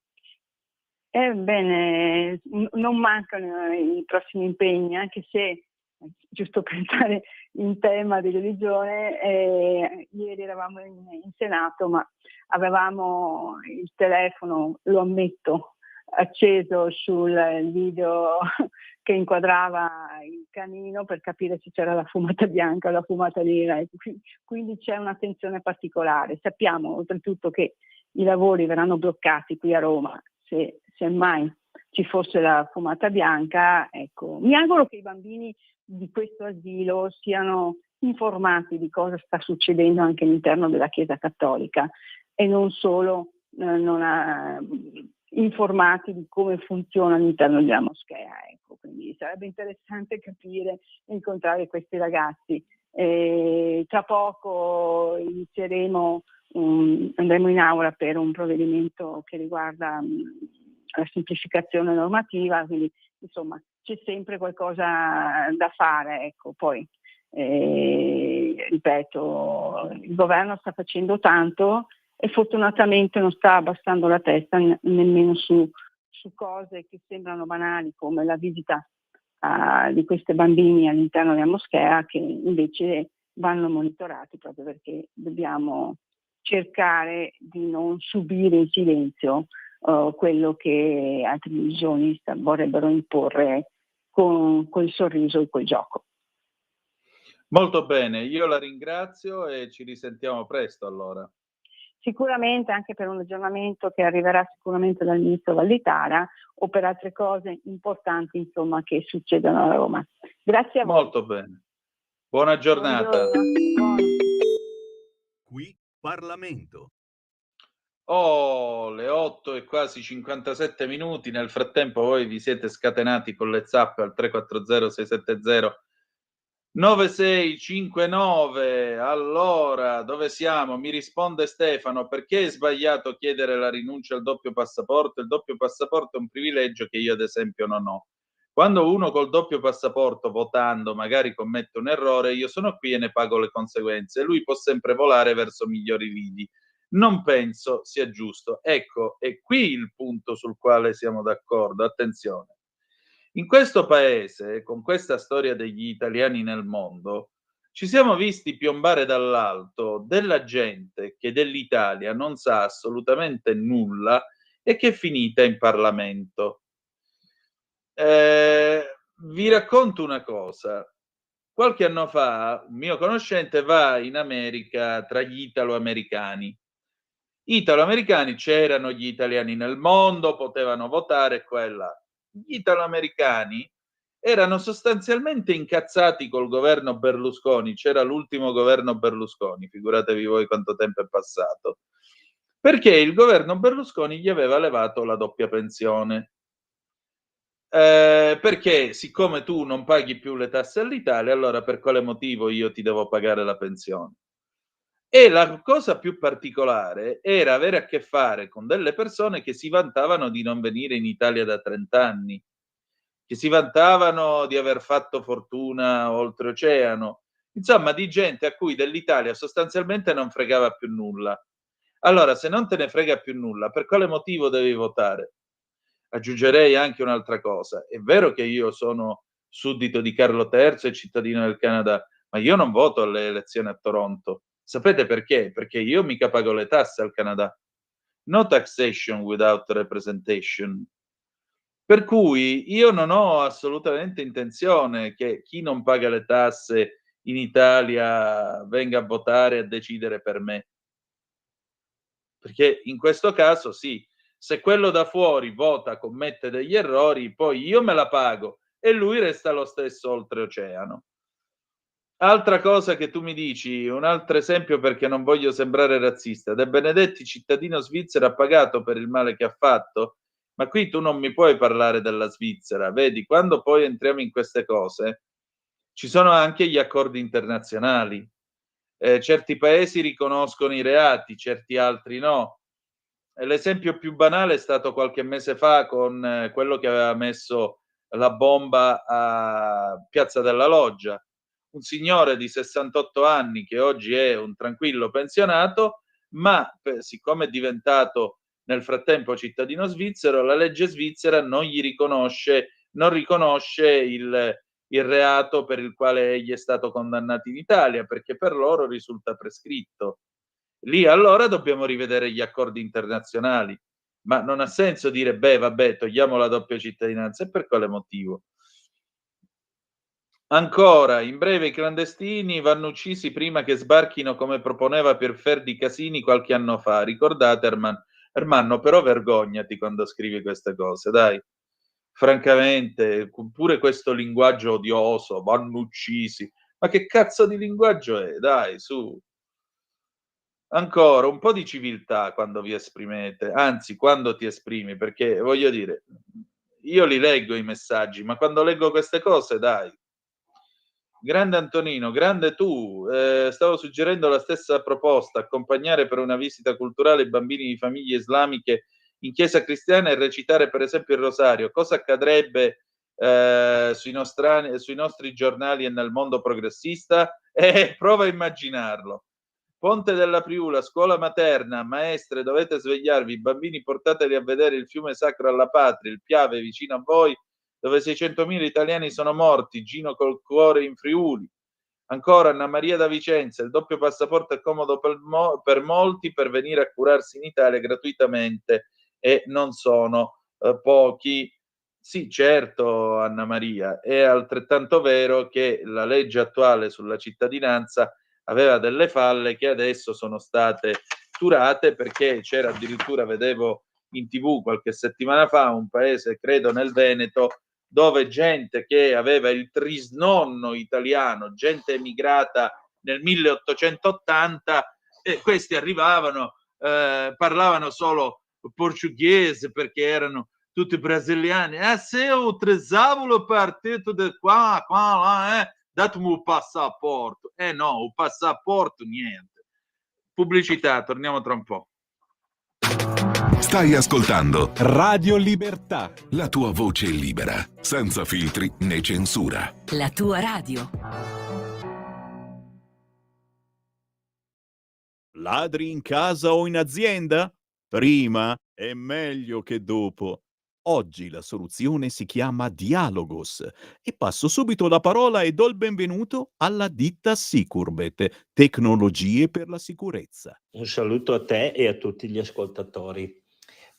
Bene, non mancano i prossimi impegni, anche se, giusto per entrare in tema di religione, ieri eravamo in Senato, ma avevamo il telefono, lo ammetto, acceso sul video che inquadrava il canino per capire se c'era la fumata bianca o la fumata nera, quindi c'è un'attenzione particolare. Sappiamo oltretutto che i lavori verranno bloccati qui a Roma se mai ci fosse la fumata bianca. Ecco, mi auguro che i bambini di questo asilo siano informati di cosa sta succedendo anche all'interno della Chiesa Cattolica e non solo informati di come funziona all'interno della moschea. Ecco, quindi sarebbe interessante capire e incontrare questi ragazzi. Tra poco andremo in aula per un provvedimento che riguarda la semplificazione normativa, quindi insomma c'è sempre qualcosa da fare. Ecco, poi ripeto, il governo sta facendo tanto e fortunatamente non sta abbassando la testa nemmeno su cose che sembrano banali come la visita di questi bambini all'interno della moschea, che invece vanno monitorati proprio perché dobbiamo cercare di non subire in silenzio quello che altre religioni vorrebbero imporre con il sorriso e col gioco. Molto bene, io la ringrazio e ci risentiamo presto allora. sicuramente anche per un aggiornamento che arriverà sicuramente dal ministro Valditara o per altre cose importanti, insomma, che succedono a Roma. Grazie a voi. Molto bene. Buona giornata. Buongiorno. Qui Parlamento. Oh, le 8 e quasi 57 minuti. Nel frattempo voi vi siete scatenati con le zappe al 340 670 9659. Allora, dove siamo? Mi risponde Stefano: perché è sbagliato chiedere la rinuncia al doppio passaporto? Il doppio passaporto è un privilegio che io ad esempio non ho. Quando uno col doppio passaporto votando magari commette un errore, io sono qui e ne pago le conseguenze. Lui può sempre volare verso migliori lidi. Non penso sia giusto. Ecco, è qui il punto sul quale siamo d'accordo. Attenzione. In questo paese, con questa storia degli italiani nel mondo, ci siamo visti piombare dall'alto della gente che dell'Italia non sa assolutamente nulla e che è finita in Parlamento. Vi racconto una cosa. Qualche anno fa un mio conoscente va in America tra gli italo-americani. Italo-americani, c'erano gli italiani nel mondo, potevano votare qua e là. Gli italo-americani erano sostanzialmente incazzati col governo Berlusconi, c'era l'ultimo governo Berlusconi, figuratevi voi quanto tempo è passato, perché il governo Berlusconi gli aveva levato la doppia pensione. Perché siccome tu non paghi più le tasse all'Italia, allora per quale motivo io ti devo pagare la pensione? E la cosa più particolare era avere a che fare con delle persone che si vantavano di non venire in Italia da 30 anni, che si vantavano di aver fatto fortuna oltreoceano, insomma di gente a cui dell'Italia sostanzialmente non fregava più nulla. Allora, se non te ne frega più nulla, per quale motivo devi votare? Aggiungerei anche un'altra cosa. È vero che io sono suddito di Carlo III e cittadino del Canada, ma io non voto alle elezioni a Toronto. Sapete perché? Perché io mica pago le tasse al Canada. No taxation without representation. Per cui io non ho assolutamente intenzione che chi non paga le tasse in Italia venga a votare e a decidere per me. Perché in questo caso sì, se quello da fuori vota, commette degli errori, poi io me la pago e lui resta lo stesso oltreoceano. Altra cosa che tu mi dici, un altro esempio perché non voglio sembrare razzista. De Benedetti, cittadino svizzero, ha pagato per il male che ha fatto? Ma qui tu non mi puoi parlare della Svizzera. Vedi, quando poi entriamo in queste cose, ci sono anche gli accordi internazionali. Certi paesi riconoscono i reati, certi altri no. L'esempio più banale è stato qualche mese fa con quello che aveva messo la bomba a Piazza della Loggia. Un signore di 68 anni che oggi è un tranquillo pensionato, ma siccome è diventato nel frattempo cittadino svizzero, la legge svizzera non gli riconosce, non riconosce il reato per il quale egli è stato condannato in Italia, perché per loro risulta prescritto. Lì allora dobbiamo rivedere gli accordi internazionali, ma non ha senso dire, beh, vabbè, togliamo la doppia cittadinanza. E per quale motivo? Ancora, in breve, i clandestini vanno uccisi prima che sbarchino come proponeva Pierferdi Casini qualche anno fa. Ricordate, Ermanno, però vergognati quando scrivi queste cose, dai. Francamente, pure questo linguaggio odioso, vanno uccisi. Ma che cazzo di linguaggio è? Dai, su. Ancora, un po' di civiltà quando vi esprimete, anzi, quando ti esprimi, perché voglio dire, io li leggo i messaggi, ma quando leggo queste cose, dai. Grande Antonino, grande tu, stavo suggerendo la stessa proposta, accompagnare per una visita culturale i bambini di famiglie islamiche in chiesa cristiana e recitare per esempio il rosario. Cosa accadrebbe sui nostri giornali e nel mondo progressista? Prova a immaginarlo. Ponte della Friula, scuola materna, maestre, dovete svegliarvi, i bambini portateli a vedere il fiume sacro alla patria, il Piave vicino a voi, dove 600.000 italiani sono morti, Gino col cuore in Friuli. Ancora Anna Maria da Vicenza, il doppio passaporto è comodo per molti per venire a curarsi in Italia gratuitamente e non sono pochi. Sì, certo, Anna Maria, è altrettanto vero che la legge attuale sulla cittadinanza aveva delle falle che adesso sono state strutturate, perché c'era addirittura, vedevo in TV qualche settimana fa, un paese, credo nel Veneto, dove gente che aveva il trisnonno italiano, gente emigrata nel 1880, e questi arrivavano, parlavano solo portoghese perché erano tutti brasiliani. Se eu tresavolo partito di qua, là, datemi il passaporto. No, il passaporto niente. Pubblicità, torniamo tra un po'. Stai ascoltando Radio Libertà. la tua voce libera, senza filtri né censura. La tua radio. Ladri in casa o in azienda? Prima è meglio che dopo. Oggi la soluzione si chiama Dialogos e passo subito la parola e do il benvenuto alla ditta Sicurbet, tecnologie per la sicurezza. Un saluto a te e a tutti gli ascoltatori.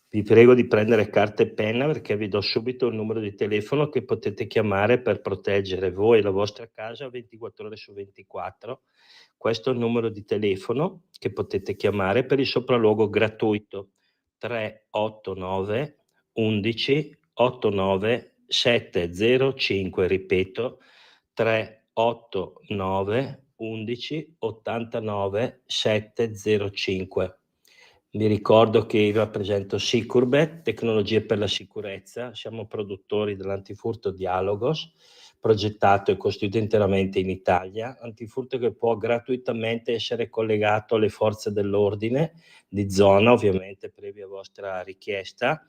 Vi prego di prendere carta e penna perché vi do subito il numero di telefono che potete chiamare per proteggere voi e la vostra casa 24 ore su 24. Questo è il numero di telefono che potete chiamare per il sopralluogo gratuito 389 11 89 705, ripeto 389 11 89 705. Vi ricordo che io rappresento Sicurbet, tecnologie per la sicurezza. Siamo produttori dell'antifurto Dialogos, progettato e costruito interamente in Italia, antifurto che può gratuitamente essere collegato alle forze dell'ordine di zona, ovviamente previa vostra richiesta.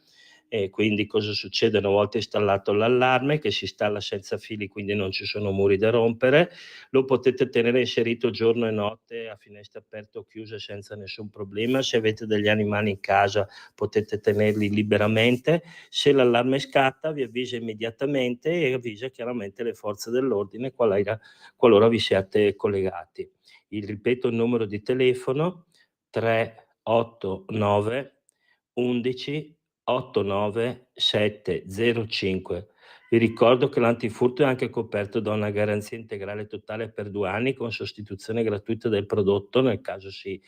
E quindi cosa succede? Una volta installato l'allarme, che si installa senza fili, quindi non ci sono muri da rompere, lo potete tenere inserito giorno e notte a finestra aperta o chiusa senza nessun problema. Se avete degli animali in casa potete tenerli liberamente. Se l'allarme scatta vi avvisa immediatamente e avvisa chiaramente le forze dell'ordine qualora vi siate collegati. Ripeto il numero di telefono 389 11 89 705. Vi ricordo che l'antifurto è anche coperto da una garanzia integrale totale per 2 anni con sostituzione gratuita del prodotto nel caso si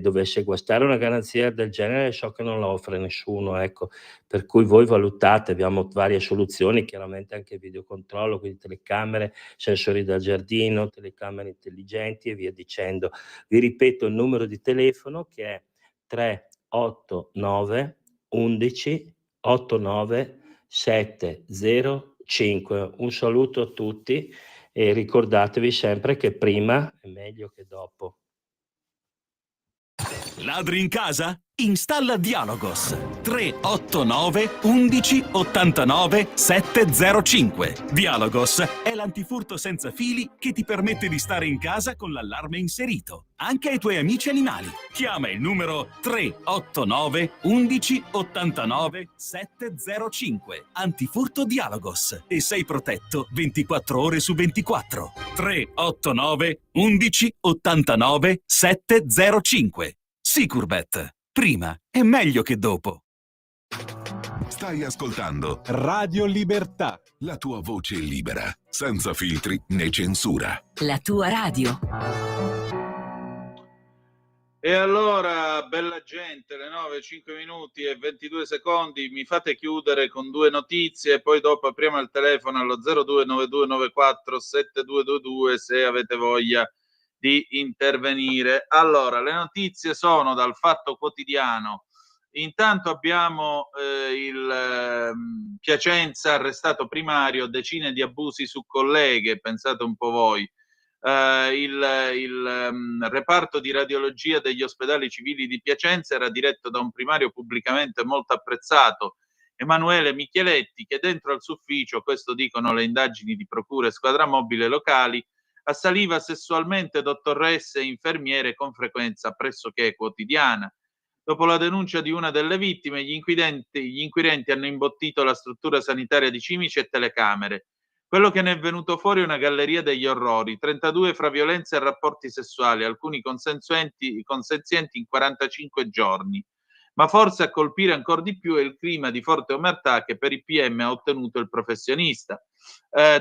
dovesse guastare. Una garanzia del genere so che non la offre nessuno, ecco, per cui voi valutate, abbiamo varie soluzioni, chiaramente anche videocontrollo, quindi telecamere, sensori da giardino, telecamere intelligenti e via dicendo. Vi ripeto il numero di telefono che è 389 11 89 705. Un saluto a tutti e ricordatevi sempre che prima è meglio che dopo. Ladri in casa? Installa Dialogos 389 11 89 705. Dialogos è l'antifurto senza fili che ti permette di stare in casa con l'allarme inserito, anche ai tuoi amici animali. Chiama il numero 389 11 89 705. Antifurto Dialogos e sei protetto 24 ore su 24. 389 11 89 705. Sicurbet. Prima è meglio che dopo. Stai ascoltando Radio Libertà. la tua voce libera, senza filtri né censura. La tua radio. E allora, bella gente, le 9:05 minuti e 22 secondi, mi fate chiudere con 2 notizie e poi dopo apriamo il telefono allo 0292947222 se avete voglia di intervenire. Allora, le notizie sono dal Fatto Quotidiano. Intanto abbiamo il Piacenza, arrestato primario, decine di abusi su colleghe, pensate un po' voi. Il reparto di radiologia degli ospedali civili di Piacenza era diretto da un primario pubblicamente molto apprezzato, Emanuele Micheletti, che dentro al suo ufficio, questo dicono le indagini di procure e squadra mobile locali, assaliva sessualmente dottoresse e infermiere con frequenza pressoché quotidiana. Dopo la denuncia di una delle vittime, gli inquirenti hanno imbottito la struttura sanitaria di Cimice e telecamere. Quello che ne è venuto fuori è una galleria degli orrori, 32 fra violenze e rapporti sessuali, alcuni consenzienti in 45 giorni. Ma forse a colpire ancora di più è il clima di forte omertà che per i PM ha ottenuto il professionista.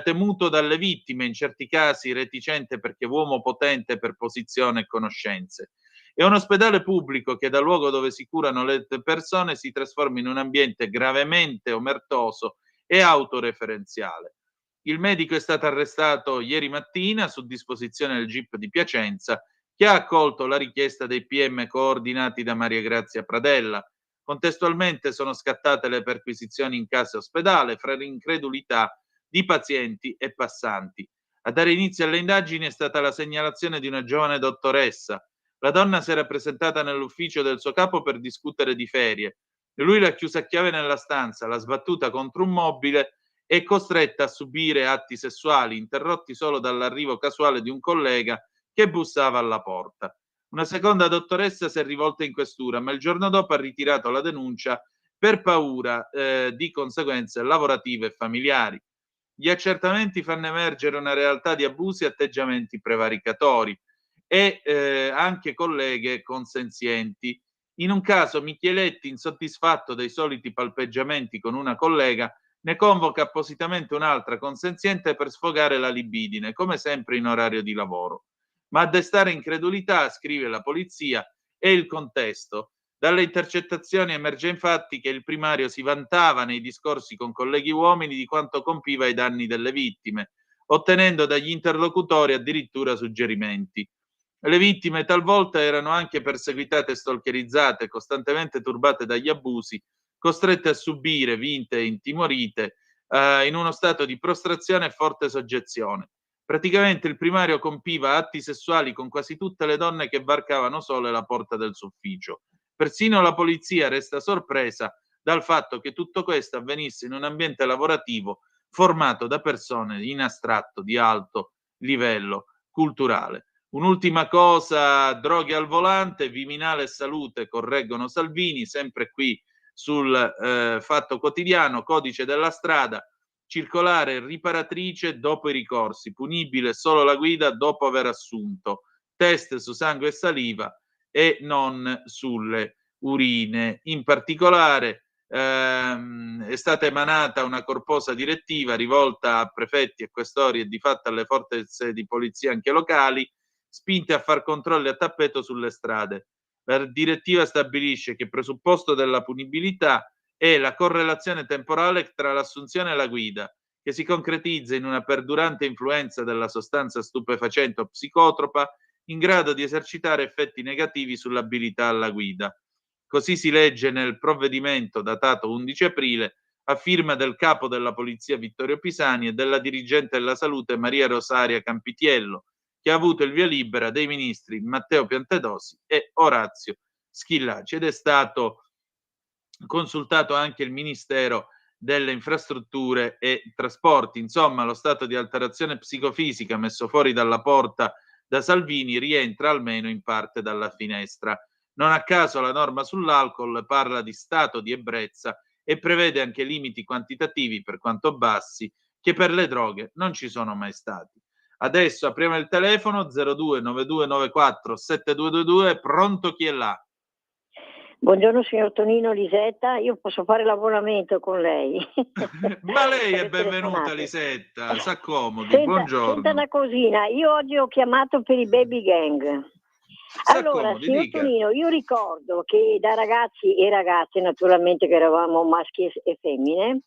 Temuto dalle vittime, in certi casi reticente perché uomo potente per posizione e conoscenze. e un ospedale pubblico che da luogo dove si curano le persone si trasforma in un ambiente gravemente omertoso e autoreferenziale. Il medico è stato arrestato ieri mattina su disposizione del GIP di Piacenza, che ha accolto la richiesta dei PM coordinati da Maria Grazia Pradella. Contestualmente sono scattate le perquisizioni in casa e ospedale fra l'incredulità di pazienti e passanti. A dare inizio alle indagini è stata la segnalazione di una giovane dottoressa. La donna si era presentata nell'ufficio del suo capo per discutere di ferie. Lui l'ha chiusa a chiave nella stanza, l'ha sbattuta contro un mobile e costretta a subire atti sessuali, interrotti solo dall'arrivo casuale di un collega che bussava alla porta. Una seconda dottoressa si è rivolta in questura, ma il giorno dopo ha ritirato la denuncia per paura di conseguenze lavorative e familiari. Gli accertamenti fanno emergere una realtà di abusi e atteggiamenti prevaricatori e anche colleghe consenzienti. In un caso Micheletti, insoddisfatto dei soliti palpeggiamenti con una collega, ne convoca appositamente un'altra consenziente per sfogare la libidine, come sempre in orario di lavoro. Ma a destare incredulità, scrive la polizia, è il contesto. Dalle intercettazioni emerge infatti che il primario si vantava nei discorsi con colleghi uomini di quanto compiva ai danni delle vittime, ottenendo dagli interlocutori addirittura suggerimenti. Le vittime talvolta erano anche perseguitate e stalkerizzate, costantemente turbate dagli abusi, costrette a subire, vinte e intimorite, in uno stato di prostrazione e forte soggezione. Praticamente il primario compiva atti sessuali con quasi tutte le donne che varcavano sole la porta del suo ufficio. Persino la polizia resta sorpresa dal fatto che tutto questo avvenisse in un ambiente lavorativo formato da persone in astratto di alto livello culturale. Un'ultima cosa, droghe al volante, Viminale e Salute correggono Salvini, sempre qui sul Fatto Quotidiano, codice della strada, circolare riparatrice dopo i ricorsi, punibile solo la guida dopo aver assunto, test su sangue e saliva e non sulle urine. In particolare è stata emanata una corposa direttiva rivolta a prefetti e questori e di fatto alle forze di polizia anche locali, spinte a far controlli a tappeto sulle strade. La direttiva stabilisce che presupposto della punibilità è la correlazione temporale tra l'assunzione e la guida, che si concretizza in una perdurante influenza della sostanza stupefacente o psicotropa in grado di esercitare effetti negativi sull'abilità alla guida. Così si legge nel provvedimento datato 11 aprile a firma del capo della polizia Vittorio Pisani e della dirigente della salute Maria Rosaria Campitiello, che ha avuto il via libera dei ministri Matteo Piantedosi e Orazio Schillaci, ed è stato consultato anche il Ministero delle Infrastrutture e Trasporti. Insomma, lo stato di alterazione psicofisica messo fuori dalla porta da Salvini rientra almeno in parte dalla finestra. Non a caso la norma sull'alcol parla di stato di ebbrezza e prevede anche limiti quantitativi, per quanto bassi, che per le droghe non ci sono mai stati. Adesso apriamo il telefono 029294 7222, pronto, chi è là? Buongiorno signor Tonino, Lisetta, io posso fare l'abbonamento con lei. Ma lei è benvenuta, Lisetta, s'accomodi, Senta buongiorno. una cosina, io oggi ho chiamato per i baby gang. Allora, signor Tonino, io ricordo che da ragazzi e ragazze, naturalmente che eravamo maschi e femmine,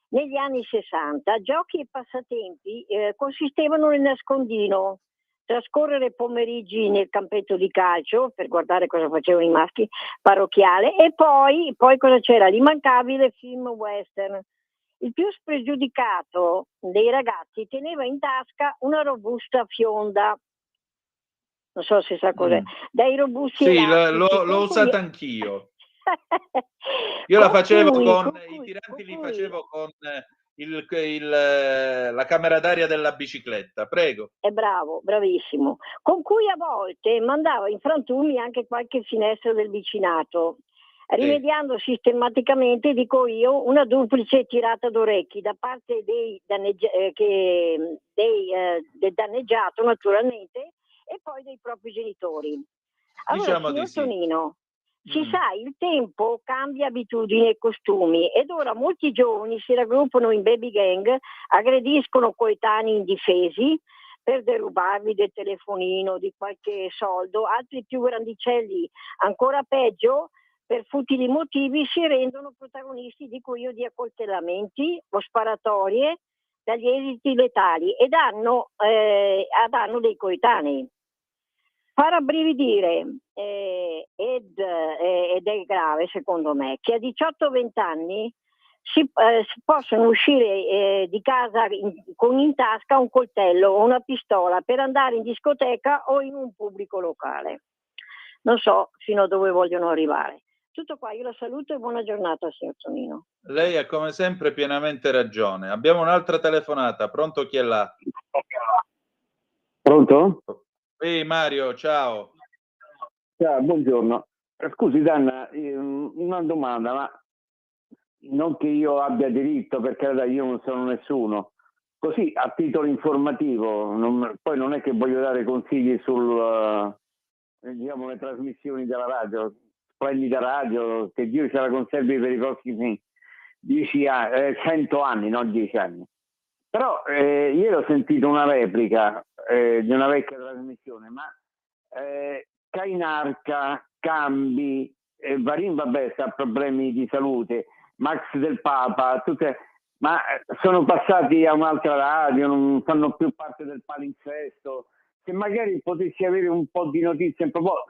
negli anni 60 giochi e passatempi consistevano nel nascondino, trascorrere pomeriggi nel campetto di calcio per guardare cosa facevano i maschi, parrocchiale, e poi cosa c'era? L'immancabile film western. Il più spregiudicato dei ragazzi teneva in tasca una robusta fionda, non so se sa cos'è, dai robusti sì, elastici, l'ho usata anch'io. Io la facevo i tiranti li facevo con la camera d'aria della bicicletta, prego. È bravo, bravissimo. Con cui a volte mandava in frantumi anche qualche finestra del vicinato, rimediando sistematicamente, dico io, una duplice tirata d'orecchi da parte del danneggiato naturalmente e poi dei propri genitori. Allora, diciamo signor di sì. Tonino, si sa, il tempo cambia abitudini e costumi ed ora molti giovani si raggruppano in baby gang, aggrediscono coetanei indifesi, per derubarvi del telefonino, di qualche soldo, altri più grandicelli, ancora peggio, per futili motivi si rendono protagonisti, dico io, di accoltellamenti o sparatorie dagli esiti letali e danno a danno dei coetanei. Far rabbrividire ed è grave secondo me che a 18-20 anni si possono uscire di casa con in tasca un coltello o una pistola per andare in discoteca o in un pubblico locale. Non so fino a dove vogliono arrivare. Tutto qua, io la saluto e buona giornata, signor Tonino. Lei ha come sempre pienamente ragione. Abbiamo un'altra telefonata. Pronto, chi è là? Pronto? Ehi Mario, ciao. Ciao, buongiorno. Scusi Danna, una domanda, ma non che io abbia diritto, perché io non sono nessuno. Così, a titolo informativo, poi non è che voglio dare consigli sul, diciamo, le trasmissioni della radio, splendida radio, che Dio ce la conservi per i prossimi 100 anni, non 10 anni. Però ieri ho sentito una replica di una vecchia trasmissione, ma Cainarca, Cambi, Varin vabbè sta problemi di salute, Max del Papa, ma sono passati a un'altra radio, non fanno più parte del palinsesto. Se magari potessi avere un po' di notizie,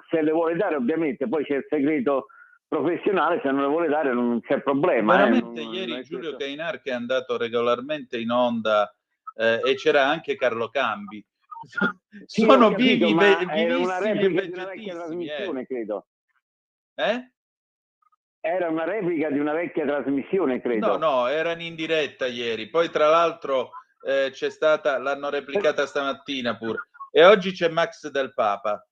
se le vuole dare ovviamente, poi c'è il segreto professionale, se non le vuole dare non c'è problema. Veramente ieri Giulio Cainarca è andato regolarmente in onda e c'era anche Carlo Cambi. Sono capito, vivi, era una replica di una vecchia trasmissione, credo. Era una replica di una vecchia trasmissione, credo. No, erano in diretta ieri. Poi tra l'altro c'è stata, l'hanno replicata stamattina pure. E oggi c'è Max del Papa.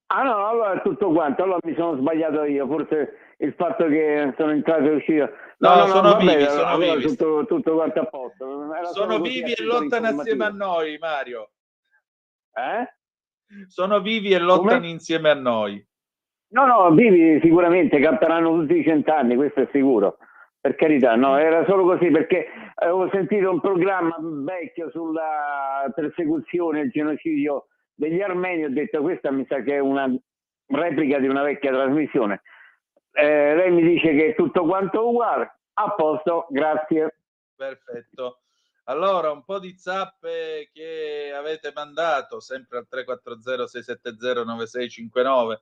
Ah no, allora tutto quanto, allora mi sono sbagliato io, forse il fatto che sono entrato e uscito. No, sono vabbè, vivi, sono allora vivi. Tutto quanto a posto. Sono vivi e lottano assieme a noi, Mario. Sono vivi e lottano insieme a noi. No, vivi sicuramente, camperanno tutti i 100 anni, questo è sicuro. Per carità, no, era solo così perché avevo sentito un programma vecchio sulla persecuzione e il genocidio degli armeni, ho detto questa mi sa che è una replica di una vecchia trasmissione. Lei mi dice che è tutto quanto uguale, a posto, grazie. Perfetto. Allora, un po' di zappe che avete mandato, sempre al 340-670-9659.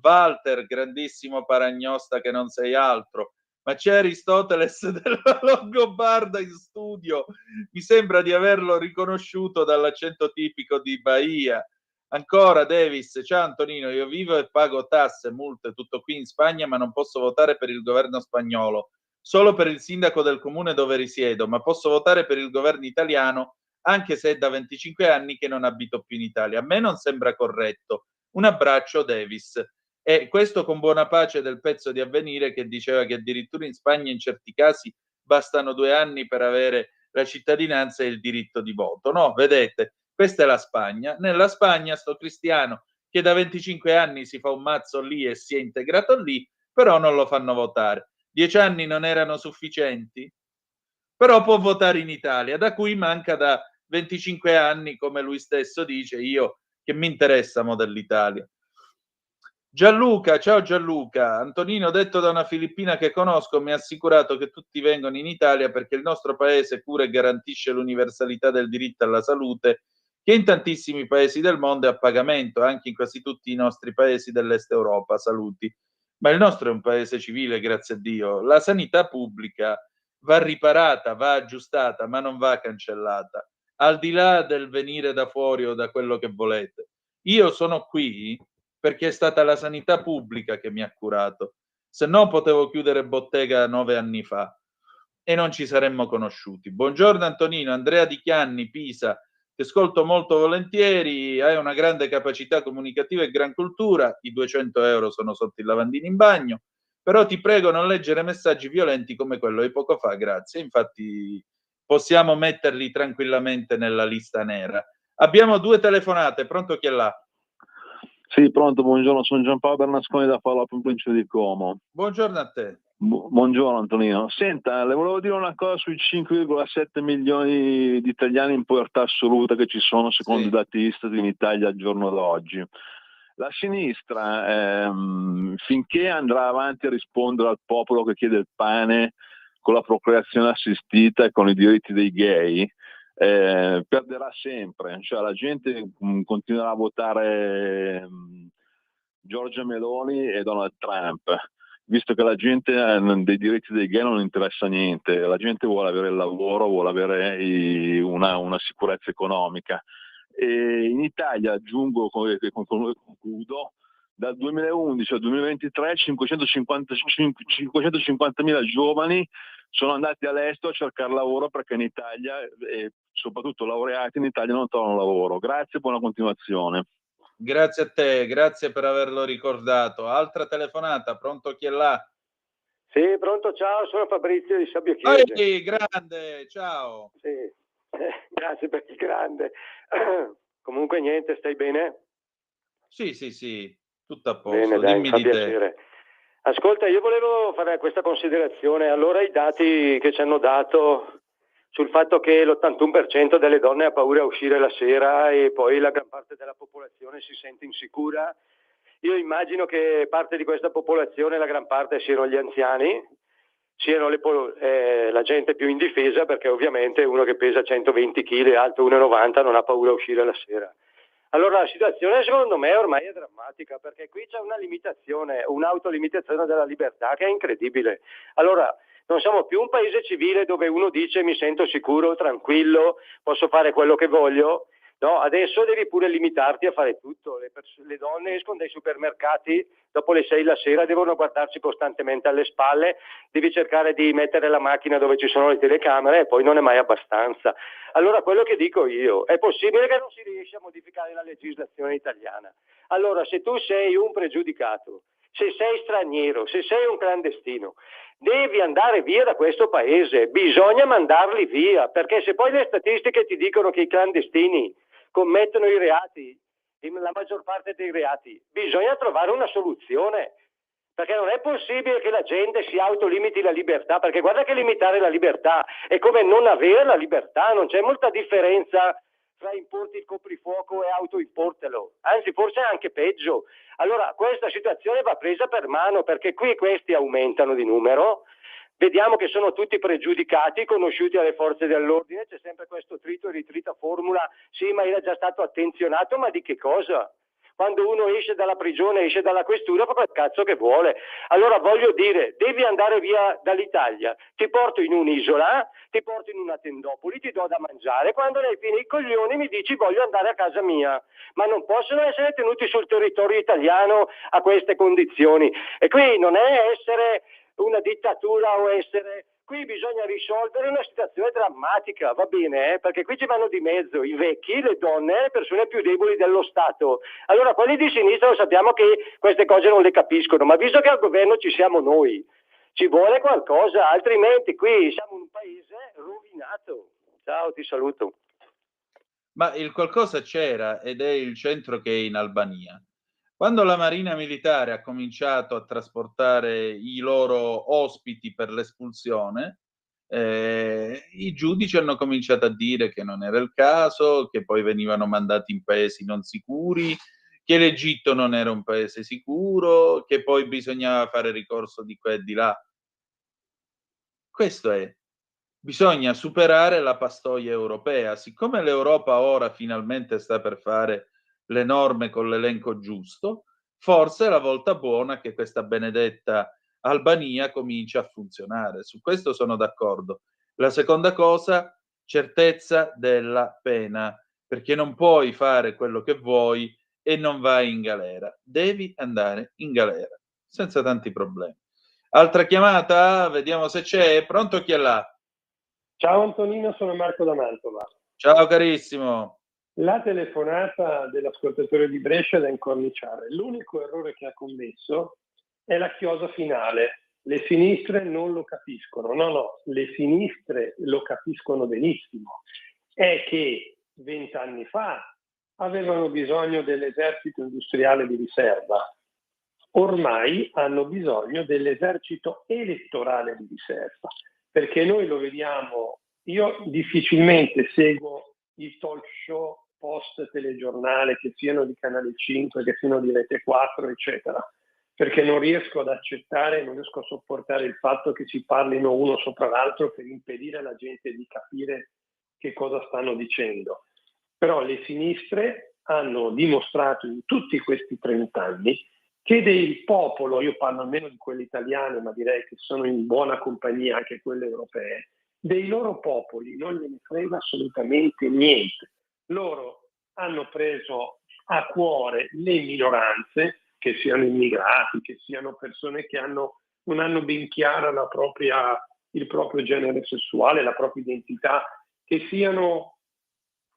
Walter, grandissimo paragnosta che non sei altro. Ma c'è Aristoteles della Longobarda in studio. Mi sembra di averlo riconosciuto dall'accento tipico di Bahia. Ancora Davis, ciao Antonino, io vivo e pago tasse, multe, tutto qui in Spagna, ma non posso votare per il governo spagnolo, solo per il sindaco del comune dove risiedo, ma posso votare per il governo italiano, anche se è da 25 anni che non abito più in Italia. A me non sembra corretto. Un abbraccio Davis. E questo con buona pace del pezzo di Avvenire che diceva che addirittura in Spagna in certi casi bastano 2 anni per avere la cittadinanza e il diritto di voto. No, vedete, questa è la Spagna. Nella Spagna sto cristiano che da 25 anni si fa un mazzo lì e si è integrato lì, però non lo fanno votare. 10 anni non erano sufficienti? Però può votare in Italia, da cui manca da 25 anni, come lui stesso dice, io che mi interessa dell'Italia. Gianluca, ciao Gianluca. Antonino, detto da una filippina che conosco, mi ha assicurato che tutti vengono in Italia perché il nostro paese cura e garantisce l'universalità del diritto alla salute, che in tantissimi paesi del mondo è a pagamento, anche in quasi tutti i nostri paesi dell'Est Europa. Saluti. Ma il nostro è un paese civile, grazie a Dio. La sanità pubblica va riparata, va aggiustata, ma non va cancellata, al di là del venire da fuori o da quello che volete. Io sono qui perché è stata la sanità pubblica che mi ha curato, se no potevo chiudere bottega 9 anni fa e non ci saremmo conosciuti. Buongiorno Antonino, Andrea Di Chianni, Pisa, ti ascolto molto volentieri, hai una grande capacità comunicativa e gran cultura, i 200 euro sono sotto il lavandino in bagno, però ti prego non leggere messaggi violenti come quello di poco fa, grazie. Infatti possiamo metterli tranquillamente nella lista nera. Abbiamo 2 telefonate, pronto chi è là? Sì, pronto, buongiorno, sono Giampaolo Bernasconi da Paolo, in provincia di Como. Buongiorno a te. Buongiorno Antonino. Senta, le volevo dire una cosa sui 5,7 milioni di italiani in povertà assoluta che ci sono secondo i dati Istat in Italia al giorno d'oggi. La sinistra, finché andrà avanti a rispondere al popolo che chiede il pane con la procreazione assistita e con i diritti dei gay, perderà sempre, cioè la gente continuerà a votare Giorgia Meloni e Donald Trump, visto che la gente dei diritti dei gay non interessa niente, la gente vuole avere il lavoro, vuole avere una sicurezza economica. E in Italia, aggiungo, concludo, dal 2011 al 2023 550.000 giovani sono andati all'estero a cercare lavoro perché in Italia, e soprattutto laureati in Italia, non trovano lavoro. Grazie, buona continuazione. Grazie a te, grazie per averlo ricordato. Altra telefonata, pronto, chi è là? Sì, pronto, ciao, sono Fabrizio di Sabbio Chiese. Ehi, grande, ciao. Sì, grazie per il grande. Comunque niente, stai bene? Sì, tutto a posto, Bene, dai, dimmi mi fa di te. piacere. Ascolta, io volevo fare questa considerazione. Allora, i dati che ci hanno dato sul fatto che l'81% delle donne ha paura a uscire la sera e poi la gran parte della popolazione si sente insicura, io immagino che parte di questa popolazione, la gran parte, siano gli anziani, siano la gente più indifesa, perché ovviamente uno che pesa 120 kg, alto 1,90 non ha paura a uscire la sera. Allora la situazione secondo me ormai è drammatica, perché qui c'è una limitazione, un'autolimitazione della libertà che è incredibile. Allora non siamo più un paese civile dove uno dice mi sento sicuro, tranquillo, posso fare quello che voglio. No, adesso devi pure limitarti a fare tutto. Le donne escono dai supermercati dopo le 6 la sera, devono guardarsi costantemente alle spalle, devi cercare di mettere la macchina dove ci sono le telecamere e poi non è mai abbastanza. Allora quello che dico io, è possibile che non si riesca a modificare la legislazione italiana? Allora se tu sei un pregiudicato, se sei straniero, se sei un clandestino, devi andare via da questo paese, bisogna mandarli via, perché se poi le statistiche ti dicono che i clandestini commettono i reati, la maggior parte dei reati, bisogna trovare una soluzione, perché non è possibile che la gente si autolimiti la libertà, perché guarda che limitare la libertà è come non avere la libertà, non c'è molta differenza tra importi il coprifuoco e autoimportelo, anzi forse è anche peggio. Allora questa situazione va presa per mano, perché qui questi aumentano di numero, vediamo che sono tutti pregiudicati, conosciuti alle forze dell'ordine, c'è sempre questo trito e ritrita formula, sì ma era già stato attenzionato, ma di che cosa? Quando uno esce dalla prigione, esce dalla questura, fa quel cazzo che vuole. Allora voglio dire, devi andare via dall'Italia, ti porto in un'isola, ti porto in una tendopoli, ti do da mangiare, quando ne hai fini i coglioni mi dici voglio andare a casa mia, ma non possono essere tenuti sul territorio italiano a queste condizioni. E qui non è essere una dittatura o essere... Qui bisogna risolvere una situazione drammatica, va bene? Perché qui ci vanno di mezzo i vecchi, le donne, le persone più deboli dello Stato. Allora quelli di sinistra lo sappiamo che queste cose non le capiscono, ma visto che al governo ci siamo noi, ci vuole qualcosa, altrimenti qui siamo un paese rovinato. Ciao, ti saluto. Ma il qualcosa c'era, ed è il centro che è in Albania. Quando la Marina Militare ha cominciato a trasportare i loro ospiti per l'espulsione, i giudici hanno cominciato a dire che non era il caso, che poi venivano mandati in paesi non sicuri, che l'Egitto non era un paese sicuro, che poi bisognava fare ricorso di qua e di là. Questo è. Bisogna superare la pastoia europea. Siccome l'Europa ora finalmente sta per fare le norme con l'elenco giusto, forse è la volta buona che questa benedetta Albania comincia a funzionare. Su questo sono d'accordo. La seconda cosa, certezza della pena, perché non puoi fare quello che vuoi e non vai in galera. Devi andare in galera, senza tanti problemi. Altra chiamata? Vediamo se c'è. Pronto, chi è là? Ciao Antonino, sono Marco da Mantova. Ciao carissimo. La telefonata dell'ascoltatore di Brescia è da incorniciare. L'unico errore che ha commesso è la chiosa finale. Le sinistre non lo capiscono. No, le sinistre lo capiscono benissimo. È che 20 anni fa avevano bisogno dell'esercito industriale di riserva. Ormai hanno bisogno dell'esercito elettorale di riserva, perché noi lo vediamo, io difficilmente seguo i talk show post telegiornale, che siano di Canale 5, che siano di Rete 4, eccetera, perché non riesco ad accettare, non riesco a sopportare il fatto che si parlino uno sopra l'altro per impedire alla gente di capire che cosa stanno dicendo. Però le sinistre hanno dimostrato in tutti questi 30 anni che del popolo, io parlo almeno di quelle italiane, ma direi che sono in buona compagnia anche quelle europee, dei loro popoli non gliene frega assolutamente niente. Loro hanno preso a cuore le minoranze, che siano immigrati, che siano persone che non hanno ben chiara il proprio genere sessuale, la propria identità, che siano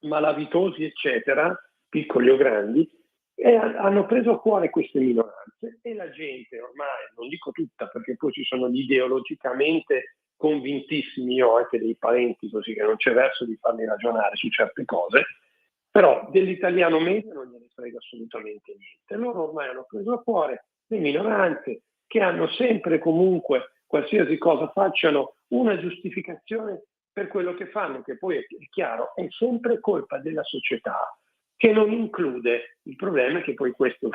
malavitosi, eccetera, piccoli o grandi, e hanno preso a cuore queste minoranze, e la gente ormai, non dico tutta perché poi ci sono gli ideologicamente convintissimi, io ho anche dei parenti così che non c'è verso di farli ragionare su certe cose, però dell'italiano medio non gliene frega assolutamente niente. Loro ormai hanno preso a cuore le minoranze, che hanno sempre comunque, qualsiasi cosa facciano, una giustificazione per quello che fanno, che poi è chiaro, è sempre colpa della società, che non include il problema che poi questi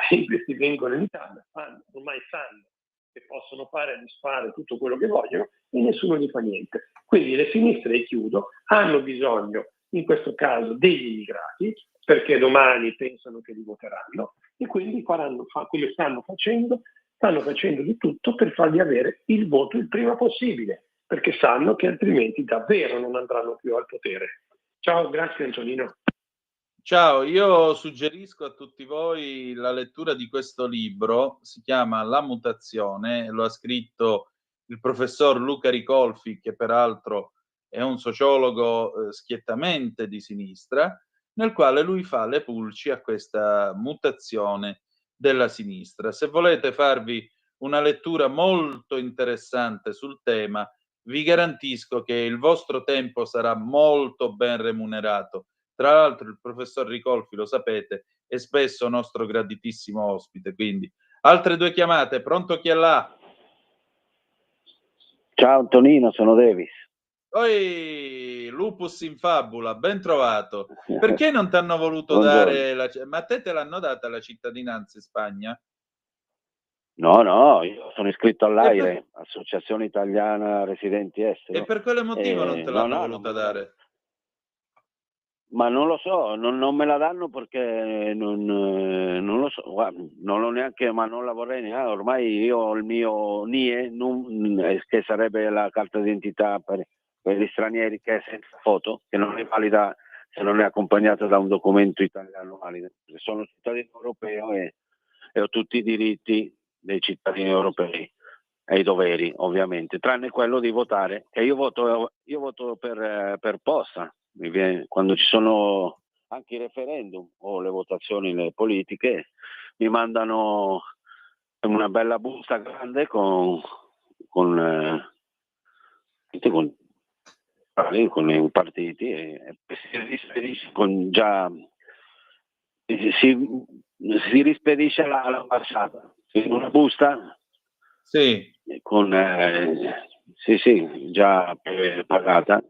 vengono in Italia, ormai sanno che possono fare e disfare tutto quello che vogliono e nessuno gli fa niente. Quindi le sinistre, e chiudo, hanno bisogno in questo caso degli immigrati, perché domani pensano che li voteranno, e quindi come stanno facendo di tutto per fargli avere il voto il prima possibile, perché sanno che altrimenti davvero non andranno più al potere. Ciao, grazie Antonino. Ciao, io suggerisco a tutti voi la lettura di questo libro, si chiama La mutazione, lo ha scritto il professor Luca Ricolfi, che peraltro è un sociologo schiettamente di sinistra, nel quale lui fa le pulci a questa mutazione della sinistra. Se volete farvi una lettura molto interessante sul tema, vi garantisco che il vostro tempo sarà molto ben remunerato. Tra l'altro il professor Ricolfi, lo sapete, è spesso nostro graditissimo ospite, quindi altre 2 chiamate. Pronto, chi è là? Ciao Antonino, sono Davis. Oi, lupus in fabula, ben trovato. Perché non ti hanno voluto Buongiorno. dare ma a te l'hanno data la cittadinanza in Spagna? No, io sono iscritto all'AIRE, Associazione Italiana Residenti Estero. E per quale motivo non te l'hanno voluta dare? Ma non lo so, non me la danno perché non lo so, guarda, non l'ho neanche, ma non la vorrei neanche. Ormai io ho il mio NIE, che sarebbe la carta d'identità per gli stranieri, che è senza foto, che non è valida se non è accompagnata da un documento italiano valido. Sono cittadino europeo e ho tutti i diritti dei cittadini europei e i doveri, ovviamente, tranne quello di votare. E io voto per posta. Quando ci sono anche i referendum o le votazioni le politiche, mi mandano una bella busta grande con i partiti e si rispedisce all'ambasciata in una busta con già pagata,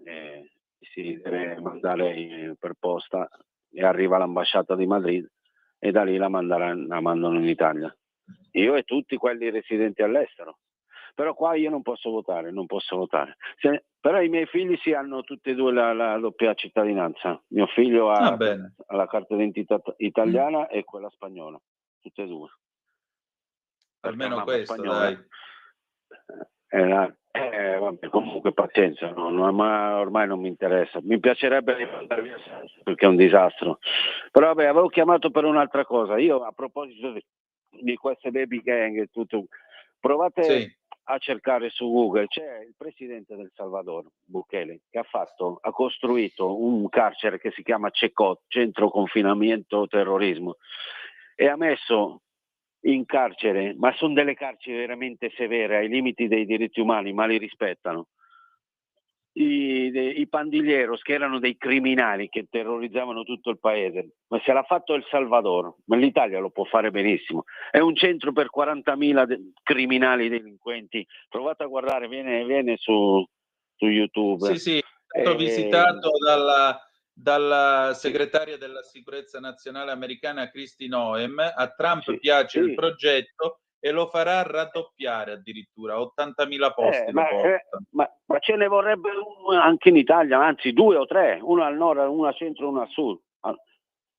si deve mandare per posta e arriva all'ambasciata di Madrid e da lì la mandano in Italia, io e tutti quelli residenti all'estero. Però qua io non posso votare. Però i miei figli hanno tutti e due la doppia cittadinanza. Mio figlio ha la carta d'identità italiana e quella spagnola, tutte e due. Almeno questo, spagnola, dai. Vabbè, comunque pazienza, ma ormai non mi interessa. Mi piacerebbe ripandare via perché è un disastro. Però vabbè, avevo chiamato per un'altra cosa. Io, a proposito di queste baby gang e tutto, provate a cercare su Google, c'è il presidente del Salvador, Bukele, che ha costruito un carcere che si chiama CECOT, Centro Confinamento Terrorismo, e ha messo in carcere, ma sono delle carceri veramente severe, ai limiti dei diritti umani, ma li rispettano, i pandilleros, che erano dei criminali che terrorizzavano tutto il paese, ma se l'ha fatto El Salvador, ma l'Italia lo può fare benissimo. È un centro per 40.000 criminali delinquenti. Provate a guardare, viene su YouTube. Sì, è stato visitato dalla segretaria della sicurezza nazionale americana Kristi Noem. A Trump piace il progetto e lo farà raddoppiare addirittura, 80.000 posti ma ce ne vorrebbe uno anche in Italia, anzi 2 o 3, uno al nord, uno al centro, uno al sud,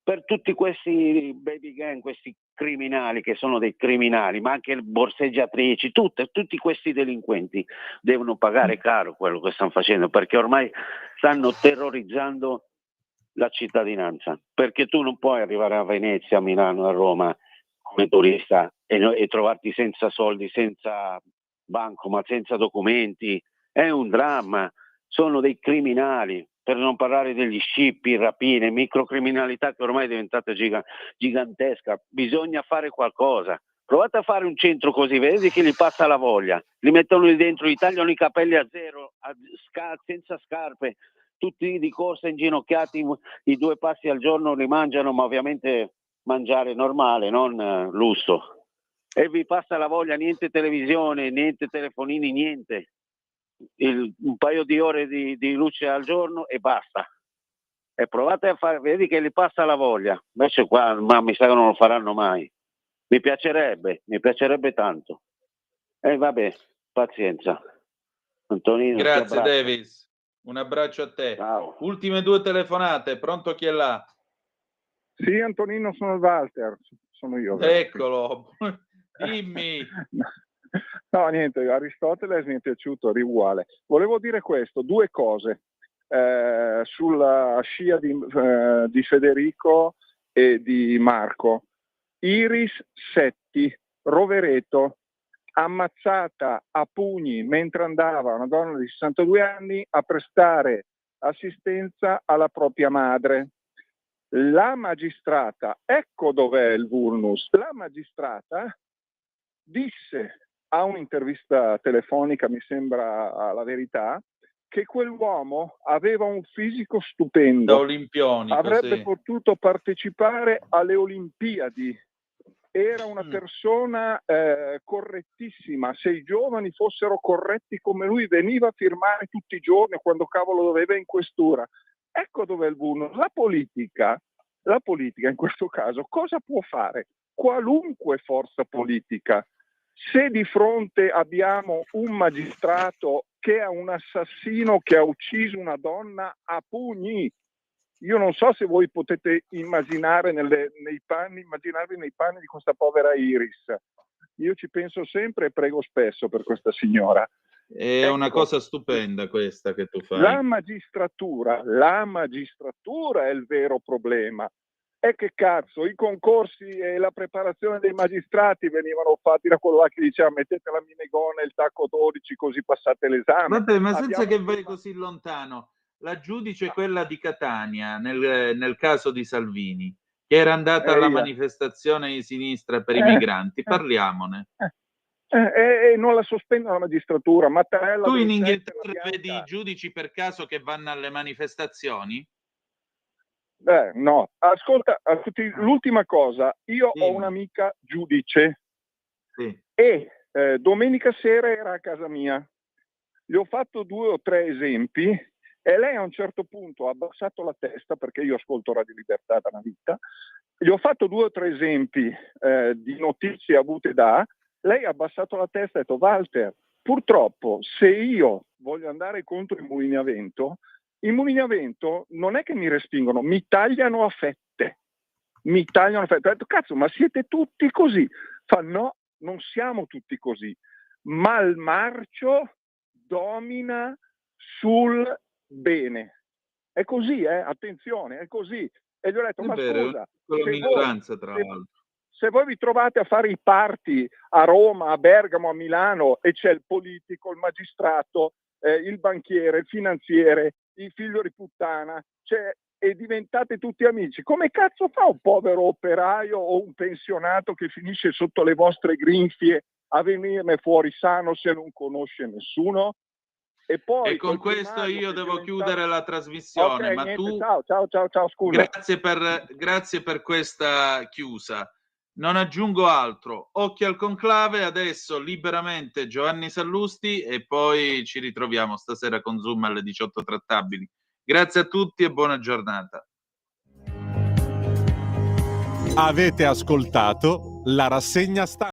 per tutti questi baby gang, questi criminali che sono dei criminali, ma anche le borseggiatrici, tutti questi delinquenti devono pagare caro quello che stanno facendo, perché ormai stanno terrorizzando la cittadinanza, perché tu non puoi arrivare a Venezia, a Milano, a Roma come turista e trovarti senza soldi, senza bancomat, senza documenti. È un dramma, sono dei criminali, per non parlare degli scippi, rapine, microcriminalità che ormai è diventata gigantesca. Bisogna fare qualcosa. Provate a fare un centro così, vedete che gli passa la voglia, li mettono lì dentro, gli tagliano i capelli a zero, senza scarpe, tutti di corsa inginocchiati, i 2 passi al giorno li mangiano, ma ovviamente mangiare normale, non lusso. E vi passa la voglia, niente televisione, niente telefonini, niente. Un paio di ore di luce al giorno e basta. E provate a fare, vedi che li passa la voglia. Invece qua, ma mi sa che non lo faranno mai. Mi piacerebbe tanto. E vabbè, pazienza. Antonino, grazie Davis, un abbraccio a te. Ciao. Ultime 2 telefonate, pronto, chi è là? Sì, Antonino, sono Walter, sono io. Eccolo, dimmi. No, niente, Aristotele mi è piaciuto, uguale. Volevo dire questo, 2 cose sulla scia di Federico e di Marco. Iris Setti, Rovereto, ammazzata a pugni mentre andava una donna di 62 anni a prestare assistenza alla propria madre. La magistrata, ecco dov'è il vulnus, la magistrata disse a un'intervista telefonica, mi sembra La Verità, che quell'uomo aveva un fisico stupendo, da olimpionico, avrebbe potuto partecipare alle Olimpiadi, era una persona correttissima, se i giovani fossero corretti come lui veniva a firmare tutti i giorni quando cavolo doveva in questura. Ecco dove è il vulnus. La politica in questo caso cosa può fare? Qualunque forza politica. Se di fronte abbiamo un magistrato che è un assassino che ha ucciso una donna a pugni, io non so se voi potete immaginarvi nei panni di questa povera Iris. Io ci penso sempre e prego spesso per questa signora. È una cosa stupenda questa che tu fai. La magistratura è il vero problema. E che cazzo, i concorsi e la preparazione dei magistrati venivano fatti da quello là che diceva mettete la minigonna e il tacco 12 così passate l'esame. Vabbè, ma senza che vai così lontano, la giudice quella di Catania nel caso di Salvini, che era andata alla manifestazione di sinistra per i migranti, parliamone. E non la sospendono la magistratura. Mattarella, tu in Inghilterra vedi i giudici per caso che vanno alle manifestazioni? No, ascolta, l'ultima cosa, io ho un'amica giudice e domenica sera era a casa mia, gli ho fatto 2 o 3 esempi e lei a un certo punto ha abbassato la testa, perché io ascolto Radio Libertà da una vita, gli ho fatto 2 o 3 esempi di notizie avute lei ha abbassato la testa e ha detto Walter, purtroppo se io voglio andare contro i mulini a vento non è che mi respingono, mi tagliano a fette. Ho detto, cazzo, ma siete tutti così? Fa, no, non siamo tutti così. Ma il marcio domina sul bene. È così, attenzione, è così. E gli ho detto, ma scusa, se voi vi trovate a fare i party a Roma, a Bergamo, a Milano e c'è il politico, il magistrato, il banchiere, il finanziere, il figlio di puttana, e diventate tutti amici, come cazzo fa un povero operaio o un pensionato che finisce sotto le vostre grinfie a venirne fuori sano se non conosce nessuno? E poi con questo io devo chiudere la trasmissione, okay, ma niente, tu ciao, scusa. Grazie per questa chiusa. Non aggiungo altro. Occhi al conclave, adesso liberamente Giovanni Sallusti e poi ci ritroviamo stasera con Zoom alle 18 trattabili. Grazie a tutti e buona giornata. Avete ascoltato la rassegna stampa.